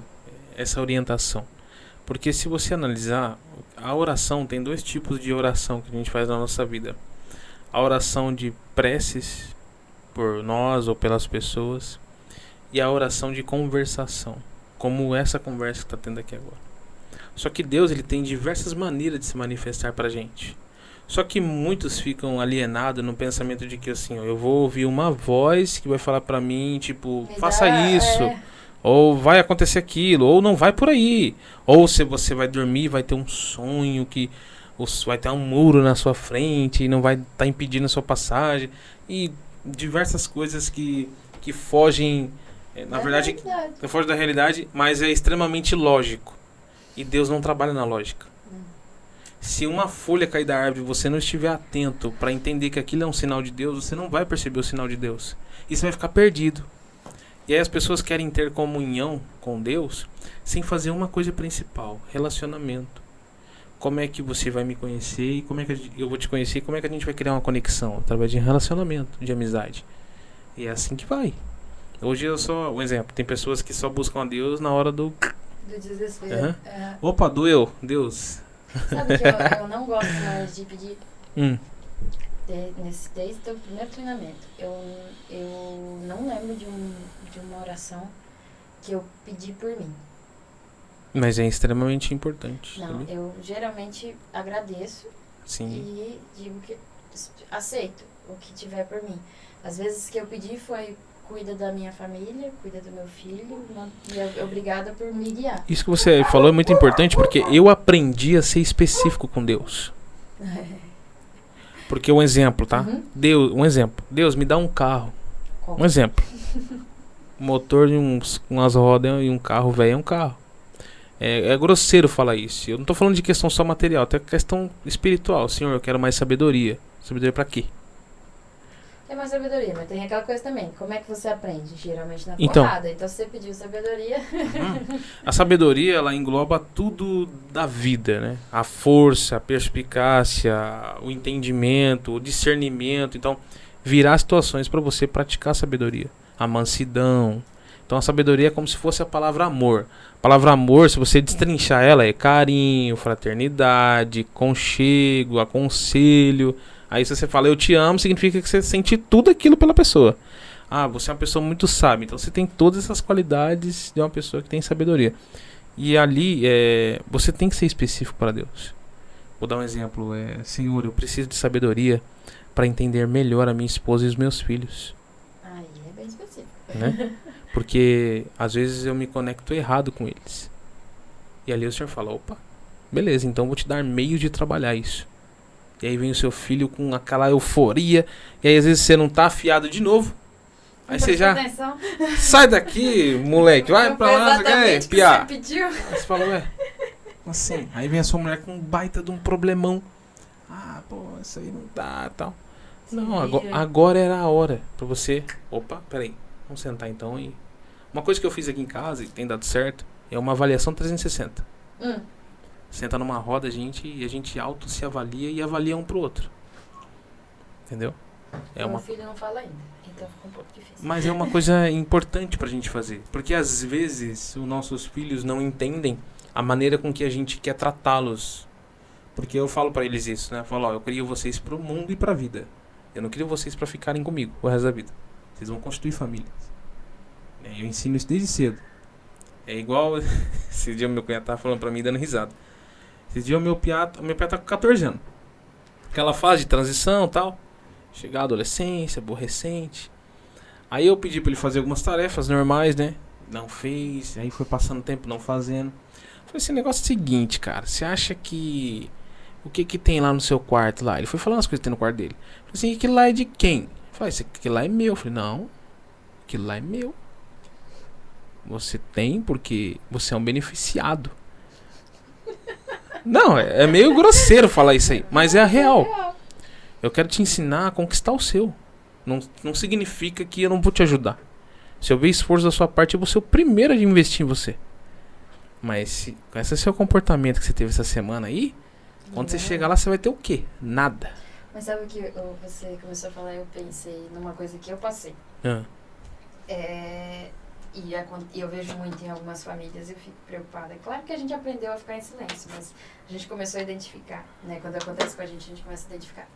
essa orientação. Porque se você analisar, a oração, tem dois tipos de oração que a gente faz na nossa vida. A oração de preces por nós ou pelas pessoas e a oração de conversação, como essa conversa que está tendo aqui agora. Só que Deus, ele tem diversas maneiras de se manifestar pra gente. Só que muitos ficam alienados no pensamento de que assim, ó, eu vou ouvir uma voz que vai falar pra mim, tipo, faça isso, ou vai acontecer aquilo, ou não vai por aí. Ou se você vai dormir, vai ter um sonho que vai ter um muro na sua frente e não vai estar impedindo a sua passagem. E diversas coisas que fogem, na verdade, fogem da realidade, mas é extremamente lógico. E Deus não trabalha na lógica. Se uma folha cair da árvore e você não estiver atento para entender que aquilo é um sinal de Deus, você não vai perceber o sinal de Deus. E você vai ficar perdido. E aí as pessoas querem ter comunhão com Deus sem fazer uma coisa principal, relacionamento. Como é que você vai me conhecer e como é que eu vou te conhecer e como é que a gente vai criar uma conexão? Através de relacionamento, de amizade. E é assim que vai. Hoje um exemplo, tem pessoas que só buscam a Deus na hora do desespero. Opa, doeu, Deus. Sabe que eu não gosto mais de pedir desde o primeiro treinamento. Eu não lembro de uma oração que eu pedi por mim. Mas é extremamente importante. Não, sabe? eu geralmente agradeço. Sim. E digo que aceito o que tiver por mim. Às vezes que eu pedi foi: cuida da minha família, cuida do meu filho, e obrigada por me guiar. Isso que você falou é muito importante, porque eu aprendi a ser específico com Deus. Porque um exemplo, tá? Deus, me dá um carro. Um exemplo. Motor de umas rodas e um carro velho é um carro. É grosseiro falar isso. Eu não tô falando de questão só material, até questão espiritual. Senhor, eu quero mais sabedoria. Sabedoria pra quê? É mais sabedoria, mas tem aquela coisa também. Como é que você aprende? Geralmente na porrada. Então, se você pediu sabedoria... A sabedoria, ela engloba tudo da vida, né? A força, a perspicácia, o entendimento, o discernimento. Então, virar situações para você praticar a sabedoria. A mansidão. Então, a sabedoria é como se fosse a palavra amor. A palavra amor, se você destrinchar ela, é carinho, fraternidade, conchego, aconselho... Aí se você fala eu te amo, significa que você sente tudo aquilo pela pessoa. Ah, você é uma pessoa muito sábia. Então você tem todas essas qualidades de uma pessoa que tem sabedoria. E ali você tem que ser específico para Deus. Vou dar um exemplo. Senhor, eu preciso de sabedoria para entender melhor a minha esposa e os meus filhos. Aí é bem específico. Né? Porque às vezes eu me conecto errado com eles. E ali o Senhor fala, opa, beleza, então vou te dar meios de trabalhar isso. E aí vem o seu filho com aquela euforia. E aí às vezes você não tá afiado de novo. Aí você já... Atenção. Sai daqui, moleque. Vai pra lá, você quer Exatamente o que piar. você pediu. Aí você fala, ué, assim. Aí vem a sua mulher com um baita de um problemão. Ah, pô, isso aí não dá, tal. Não, agora era a hora pra você... Opa, peraí. Vamos sentar então e... Uma coisa que eu fiz aqui em casa e tem dado certo é uma avaliação 360. Senta numa roda e a gente auto se avalia e avalia um pro outro. Entendeu? Meu filho não fala ainda, então fica um pouco difícil. Mas é uma coisa importante pra gente fazer. Porque às vezes os nossos filhos não entendem a maneira com que a gente quer tratá-los. Porque eu falo pra eles isso, né? Eu falo, ó, eu crio vocês pro mundo e pra vida. Eu não crio vocês pra ficarem comigo o resto da vida. Vocês vão constituir famílias. Eu ensino isso desde cedo. É igual... Esse dia o meu cunhado tava falando pra mim, dando risada. Esse dia o meu piá tá com 14 anos. Aquela fase de transição e tal. Chegar à adolescência, aborrecente. Aí eu pedi pra ele fazer algumas tarefas normais, né? Não fez. Aí foi passando tempo não fazendo. Falei, esse negócio é o seguinte, cara. Você acha que... O que tem lá no seu quarto lá? Ele foi falando as coisas que tem no quarto dele. Falei assim, aquilo lá é de quem? Eu falei, aquilo lá é meu. Eu falei, não. Aquilo lá é meu. Você tem porque você é um beneficiado. Não, é meio grosseiro falar isso aí. Mas é a real. Eu quero te ensinar a conquistar o seu. Não significa que eu não vou te ajudar. Se eu ver esforço da sua parte, eu vou ser o primeiro a investir em você. Mas com esse seu comportamento que você teve essa semana aí, quando você chegar lá, você vai ter o quê? Nada. Mas sabe o que você começou a falar? Eu pensei numa coisa que eu passei. E eu vejo muito em algumas famílias, eu fico preocupada. É claro que a gente aprendeu a ficar em silêncio, mas a gente começou a identificar, né? Quando acontece com a gente começa a identificar.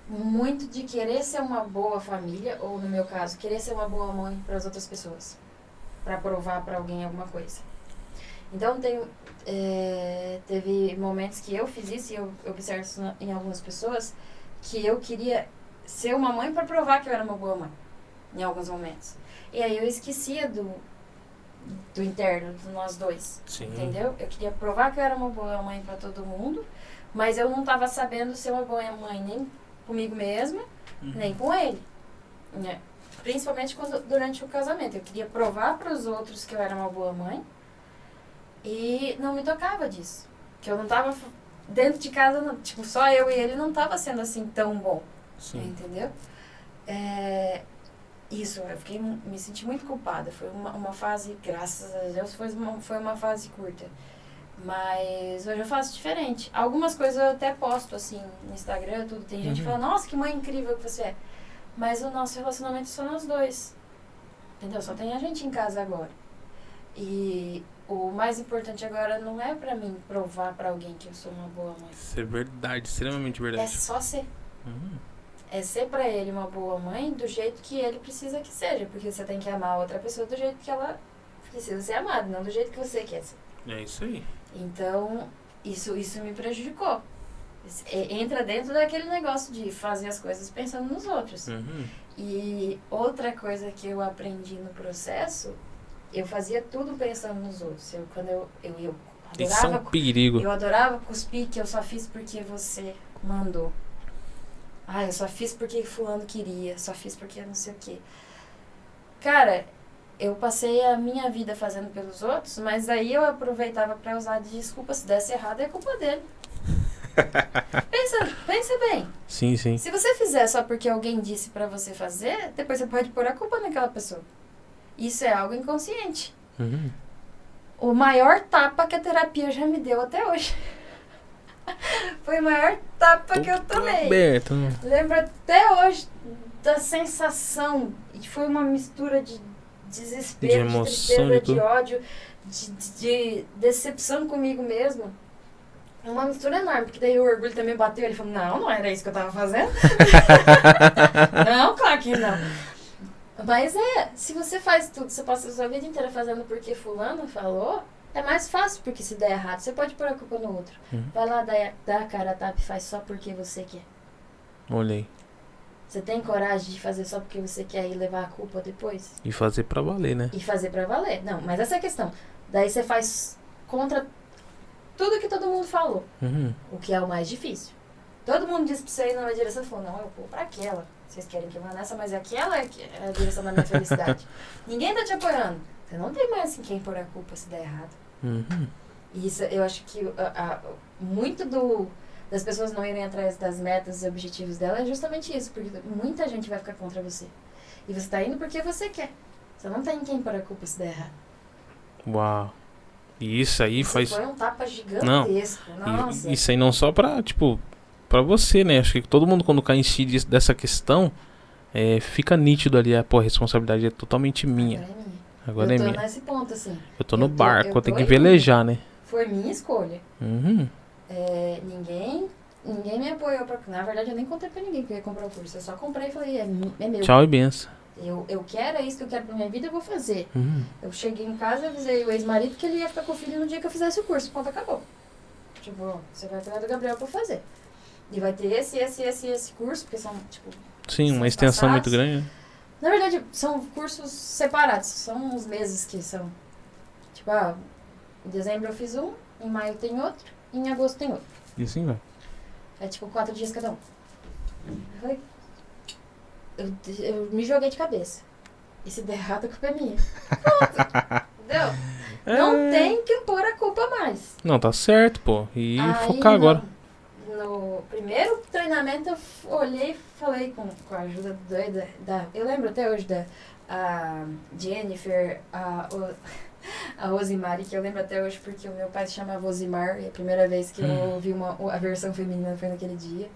Muito de querer ser uma boa família, ou no meu caso, querer ser uma boa mãe para as outras pessoas. Para provar para alguém alguma coisa. Então, teve momentos que eu fiz isso, e eu observo isso em algumas pessoas, que eu queria ser uma mãe para provar que eu era uma boa mãe. Em alguns momentos. E aí eu esquecia do interno, de nós dois. Sim. Entendeu? Eu queria provar que eu era uma boa mãe pra todo mundo, mas eu não tava sabendo ser uma boa mãe nem comigo mesma, nem com ele. Né? Principalmente durante o casamento. Eu queria provar pros outros que eu era uma boa mãe e não me tocava disso. Que eu não tava dentro de casa, não, tipo, só eu e ele não tava sendo assim tão bom. Sim. Entendeu? Isso, me senti muito culpada. Foi uma fase, graças a Deus, foi uma fase curta. Mas hoje eu faço diferente. Algumas coisas eu até posto, assim, no Instagram, tudo. Tem gente que fala, nossa, que mãe incrível que você é. Mas o nosso relacionamento é só nós dois. Entendeu? Só tem a gente em casa agora. E o mais importante agora não é pra mim provar pra alguém que eu sou uma boa mãe. Isso é verdade, extremamente verdade. É só ser. É ser pra ele uma boa mãe do jeito que ele precisa que seja. Porque você tem que amar a outra pessoa do jeito que ela precisa ser amada, não do jeito que você quer ser. É isso aí. Então, isso me prejudicou. Entra dentro daquele negócio de fazer as coisas pensando nos outros. E outra coisa que eu aprendi no processo, eu fazia tudo pensando nos outros. Eu adorava, isso é um perigo. Eu adorava cuspir que eu só fiz porque você mandou. Eu só fiz porque fulano queria, só fiz porque não sei o quê. Cara, eu passei a minha vida fazendo pelos outros, mas aí eu aproveitava pra usar de desculpa. Se desse errado, é culpa dele. Pensa bem. Sim, sim. Se você fizer só porque alguém disse pra você fazer, depois você pode pôr a culpa naquela pessoa. Isso é algo inconsciente. O maior tapa que a terapia já me deu até hoje. Foi o maior tapa que eu tomei. Aberto. Lembro até hoje da sensação. E foi uma mistura de desespero, de emoção, tristeza, de ódio, de decepção comigo mesmo. Uma mistura enorme, porque daí o orgulho também bateu. Ele falou, não era isso que eu tava fazendo. Não, claro que não. Mas se você faz tudo, você passa a sua vida inteira fazendo porque fulano falou, é mais fácil, porque se der errado, você pode pôr a culpa no outro. Vai lá, dá a cara a tapa e faz só porque você quer. Olhei. Você tem coragem de fazer só porque você quer e levar a culpa depois? E fazer pra valer, né? E fazer pra valer. Não, mas essa é a questão. Daí você faz contra tudo que todo mundo falou. O que é o mais difícil. Todo mundo disse pra você ir numa direção e falou, não, eu vou pra aquela. Vocês querem que eu vá nessa, mas aquela é a direção da minha felicidade. Ninguém tá te apoiando. Você não tem mais em quem pôr a culpa se der errado. Uhum. E isso, eu acho que muito das pessoas não irem atrás das metas e objetivos dela é justamente isso. Porque muita gente vai ficar contra você. E você tá indo porque você quer. Você não tem em quem pôr a culpa se der errado. Uau. E isso aí Isso faz... foi um tapa gigantesco. Nossa. Isso aí não só pra, tipo, pra você, né? Acho que todo mundo quando cai em si dessa questão, fica nítido ali, pô, a responsabilidade é totalmente minha. Agora é eu tô minha. nesse ponto, assim. Eu tô no eu tô- barco, eu eu tenho tô que indo. velejar, né? Foi minha escolha. Uhum. Ninguém me apoiou pra... Na verdade, eu nem contei pra ninguém que eu ia comprar o curso. Eu só comprei e falei, é meu. Tchau e benção. Eu quero, é isso que eu quero pra minha vida, eu vou fazer. Uhum. Eu cheguei em casa e avisei o ex-marido que ele ia ficar com o filho no dia que eu fizesse o curso. Ponto, acabou. Tipo, você vai cuidar do Gabriel pra fazer. E vai ter esse curso, porque são, tipo... Sim, uma são extensão muito passados. grande, né? Na verdade, são cursos separados. São os meses que são... Tipo, em dezembro eu fiz um, em maio tem outro, e em agosto tem outro. E assim vai. É tipo 4 dias cada um. Eu falei... Eu me joguei de cabeça. E se der errado, a culpa é minha. Pronto. Entendeu? Não tem que pôr a culpa mais. Não, tá certo, pô. E Aí, focar agora. No primeiro treinamento, eu olhei e falei com a ajuda doida eu lembro até hoje da a Jennifer, a Rosimari, que eu lembro até hoje porque o meu pai se chamava Osimar, e a primeira vez que eu ouvi a versão feminina foi naquele dia.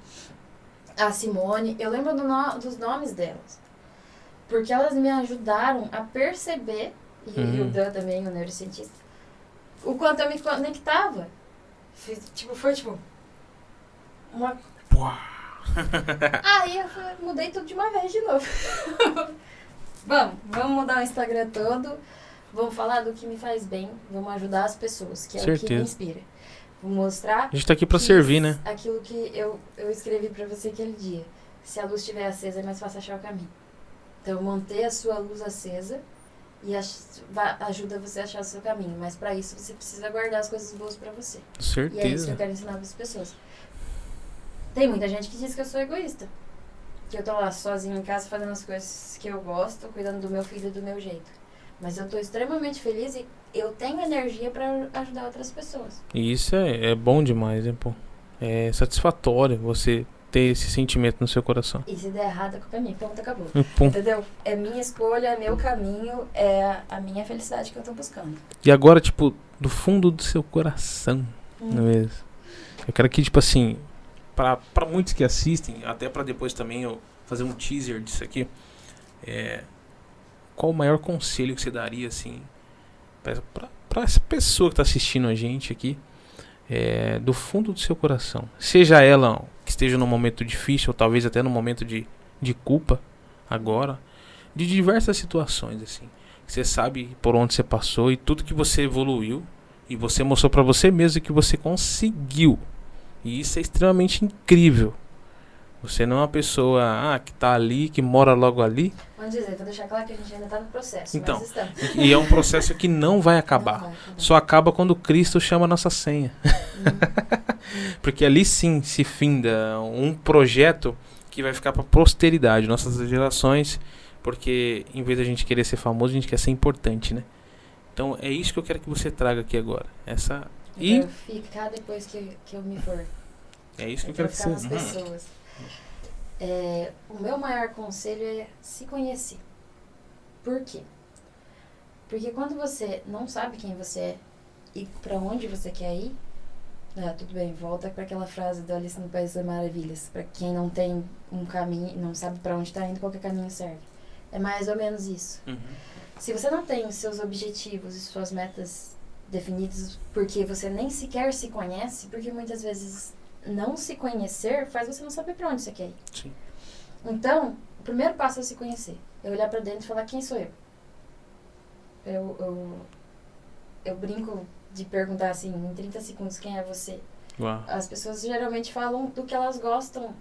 A Simone, eu lembro dos nomes delas. Porque elas me ajudaram a perceber, e o Dan também, o neurocientista, o quanto eu me conectava. Foi uma... Aí eu mudei tudo de uma vez de novo. Vamos mudar o Instagram todo, vamos falar do que me faz bem, vamos ajudar as pessoas, que é o que me inspira. Vou mostrar... A gente tá aqui pra servir, né? Aquilo que eu escrevi pra você aquele dia. Se a luz estiver acesa, é mais fácil achar o caminho. Então, manter a sua luz acesa e ajuda você a achar o seu caminho. Mas para isso, você precisa guardar as coisas boas para você. Certeza. E é isso que eu quero ensinar para as pessoas. Tem muita gente que diz que eu sou egoísta. Que eu tô lá sozinha em casa fazendo as coisas que eu gosto, cuidando do meu filho do meu jeito. Mas eu tô extremamente feliz e eu tenho energia para ajudar outras pessoas. E isso é bom demais, né, pô? É satisfatório você ter esse sentimento no seu coração. E se der errado, a culpa é minha. Ponto, acabou. Pum. Entendeu? É minha escolha, é meu caminho, é a minha felicidade que eu tô buscando. E agora, tipo, do fundo do seu coração, não é mesmo? Eu quero que, tipo assim, pra muitos que assistem, até pra depois também eu fazer um teaser disso aqui, qual o maior conselho que você daria, assim, pra essa pessoa que tá assistindo a gente aqui, do fundo do seu coração? Seja ela que esteja num momento difícil, ou talvez até num momento de culpa, agora, de diversas situações, assim. Você sabe por onde você passou e tudo que você evoluiu, e você mostrou pra você mesmo que você conseguiu. E isso é extremamente incrível. Você não é uma pessoa que tá ali, que mora logo ali. Vamos dizer, vou deixar claro que a gente ainda tá no processo, Então, mas estamos. E é um processo que não vai acabar. Não vai acabar. Só acaba quando Cristo chama a nossa senha. Porque ali sim se finda um projeto que vai ficar para posteridade, nossas gerações. Porque em vez da gente querer ser famoso, a gente quer ser importante, né? Então é isso que eu quero que você traga aqui agora. Eu quero ficar depois que eu me for. É isso que eu quero quero que ficar você... nas pessoas. O meu maior conselho é se conhecer. Por quê? Porque quando você não sabe quem você é e pra onde você quer ir, tudo bem, volta para aquela frase do Alice no País das Maravilhas. Pra quem não tem um caminho, não sabe pra onde tá indo, qualquer caminho serve. É mais ou menos isso. Se você não tem os seus objetivos e suas metas definidos porque você nem sequer se conhece, porque muitas vezes não se conhecer faz você não saber pra onde você quer ir. Sim. Então, o primeiro passo é se conhecer. É olhar pra dentro e falar, quem sou eu? Eu brinco de perguntar assim, em 30 segundos, quem é você? Uau. As pessoas geralmente falam do que elas gostam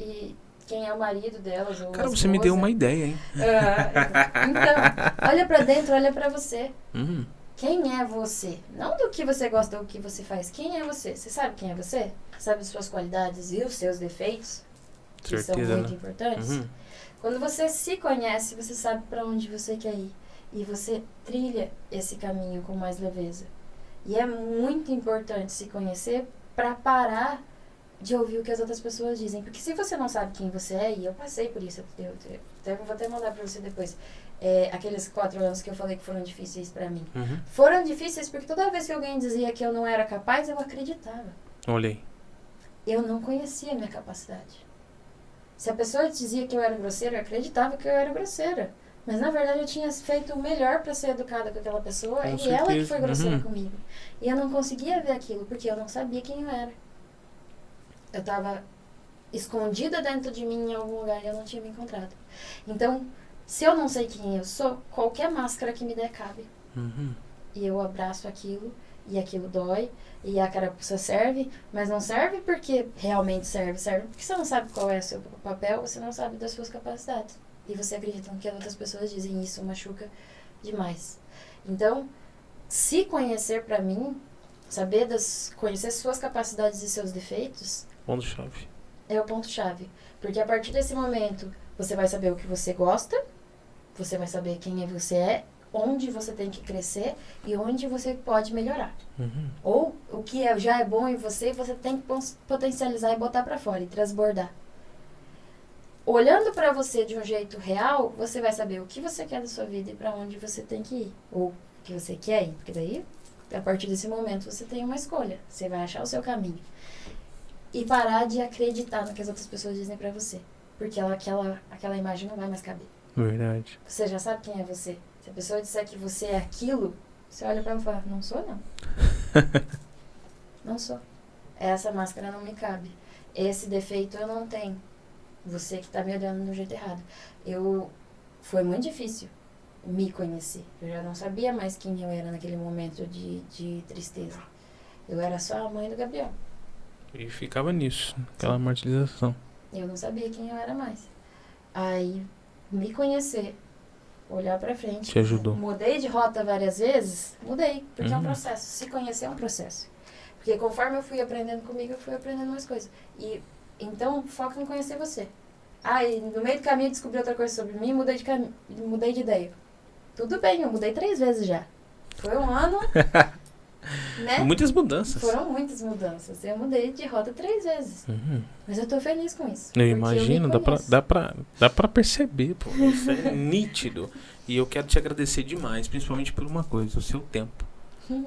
e quem é o marido delas ou Cara, a você me esposa. deu uma ideia, hein? Então, olha pra dentro, olha pra você. quem é você? Não do que você gosta ou do que você faz. Quem é você? Você sabe quem é você? Sabe as suas qualidades e os seus defeitos? Que são Certeza, muito né? importantes. Uhum. Quando você se conhece, você sabe para onde você quer ir. E você trilha esse caminho com mais leveza. E é muito importante se conhecer para parar de ouvir o que as outras pessoas dizem. Porque se você não sabe quem você é, e eu passei por isso, eu vou até mandar para você depois, aqueles 4 anos que eu falei que foram difíceis para mim. Uhum. Foram difíceis porque toda vez que alguém dizia que eu não era capaz, eu acreditava. Olhei. Eu não conhecia a minha capacidade. Se a pessoa dizia que eu era grosseira, eu acreditava que eu era grosseira. Mas na verdade eu tinha feito o melhor para ser educada com aquela pessoa Com e certeza. ela que foi grosseira Uhum. comigo. E eu não conseguia ver aquilo porque eu não sabia quem eu era. Eu estava escondida dentro de mim em algum lugar e eu não tinha me encontrado. Então, se eu não sei quem eu sou, qualquer máscara que me der cabe. Uhum. E eu abraço aquilo, e aquilo dói, e a carapuça serve, mas não serve porque realmente serve, serve porque você não sabe qual é o seu papel, você não sabe das suas capacidades. E você acredita no que as outras pessoas dizem, e isso machuca demais. Então, se conhecer pra mim, conhecer suas capacidades e seus defeitos, Ponto-chave. é o ponto-chave. Porque a partir desse momento, você vai saber o que você gosta, você vai saber quem você é, onde você tem que crescer e onde você pode melhorar. Uhum. Ou o que já é bom em você, você tem que potencializar e botar pra fora e transbordar. Olhando pra você de um jeito real, você vai saber o que você quer da sua vida e pra onde você tem que ir. Ou o que você quer ir. Porque daí, a partir desse momento, você tem uma escolha. Você vai achar o seu caminho. E parar de acreditar no que as outras pessoas dizem pra você. Porque aquela imagem não vai mais caber. Verdade. Você já sabe quem é você. Se a pessoa disser que você é aquilo, você olha pra ela e fala, não sou não. Não sou. Essa máscara não me cabe. Esse defeito eu não tenho. Você que tá me olhando do jeito errado. Foi muito difícil me conhecer. Eu já não sabia mais quem eu era naquele momento de tristeza. Eu era só a mãe do Gabriel. E ficava nisso, aquela martirização. Eu não sabia quem eu era mais. Aí, me conhecer, olhar pra frente. Te ajudou. Mudei de rota várias vezes? Mudei, porque é um Uhum. processo. Se conhecer é um processo. Porque conforme eu fui aprendendo comigo, eu fui aprendendo mais coisas. E então, foca em conhecer você. E no meio do caminho eu descobri outra coisa sobre mim e mudei de ideia. Tudo bem, eu mudei 3 vezes já. Foi um ano, né? Muitas mudanças. Foram muitas mudanças. Eu mudei de rota 3 vezes. Uhum. Mas eu tô feliz com isso. Eu porque imagino, me conheço. dá pra perceber, pô. Isso é nítido. E eu quero te agradecer demais, principalmente por uma coisa, o seu tempo.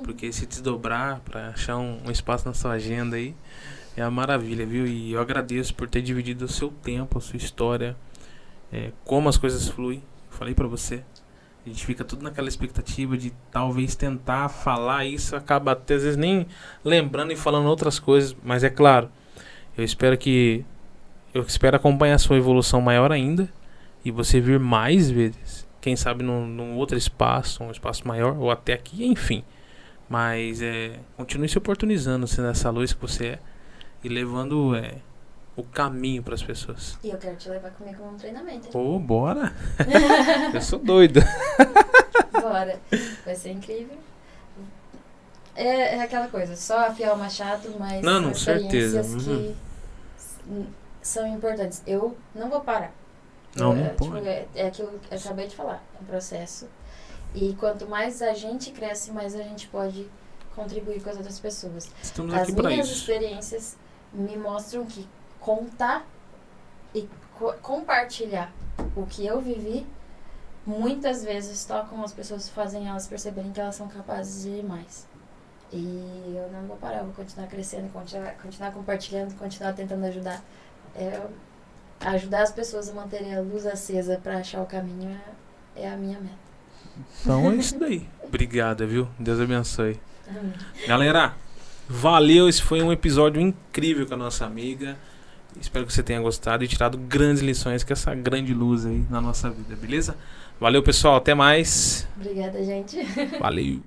Porque se desdobrar pra achar um espaço na sua agenda aí, é uma maravilha, viu? E eu agradeço por ter dividido o seu tempo, a sua história, como as coisas fluem. Falei pra você. A gente fica tudo naquela expectativa de talvez tentar falar isso, acaba até às vezes nem lembrando e falando outras coisas, mas é claro, eu espero acompanhar a sua evolução maior ainda e você vir mais vezes, quem sabe num outro espaço, um espaço maior ou até aqui, enfim. Mas continue se oportunizando, sendo essa luz que você é e levando o caminho para as pessoas. E eu quero te levar comigo num treinamento. Pô, bora! Eu sou doido. Bora. Vai ser incrível. É aquela coisa, só afiar o machado, mas Não, são certeza. experiências que são importantes. Eu não vou parar. Não Tipo, pode. é aquilo que eu acabei de falar. É um processo. E quanto mais a gente cresce, mais a gente pode contribuir com as outras pessoas. Estamos As aqui para minhas isso. experiências me mostram que contar e compartilhar o que eu vivi muitas vezes tocam as pessoas, fazem elas perceberem que elas são capazes de ir mais. E eu não vou parar, eu vou continuar crescendo, continuar compartilhando, continuar tentando ajudar. Ajudar as pessoas a manterem a luz acesa para achar o caminho é a minha meta. Então é isso daí. Obrigado, viu? Deus abençoe. Galera, valeu. Esse foi um episódio incrível com a nossa amiga. Espero que você tenha gostado e tirado grandes lições com essa grande luz aí na nossa vida, beleza? Valeu, pessoal. Até mais. Obrigada, gente. Valeu.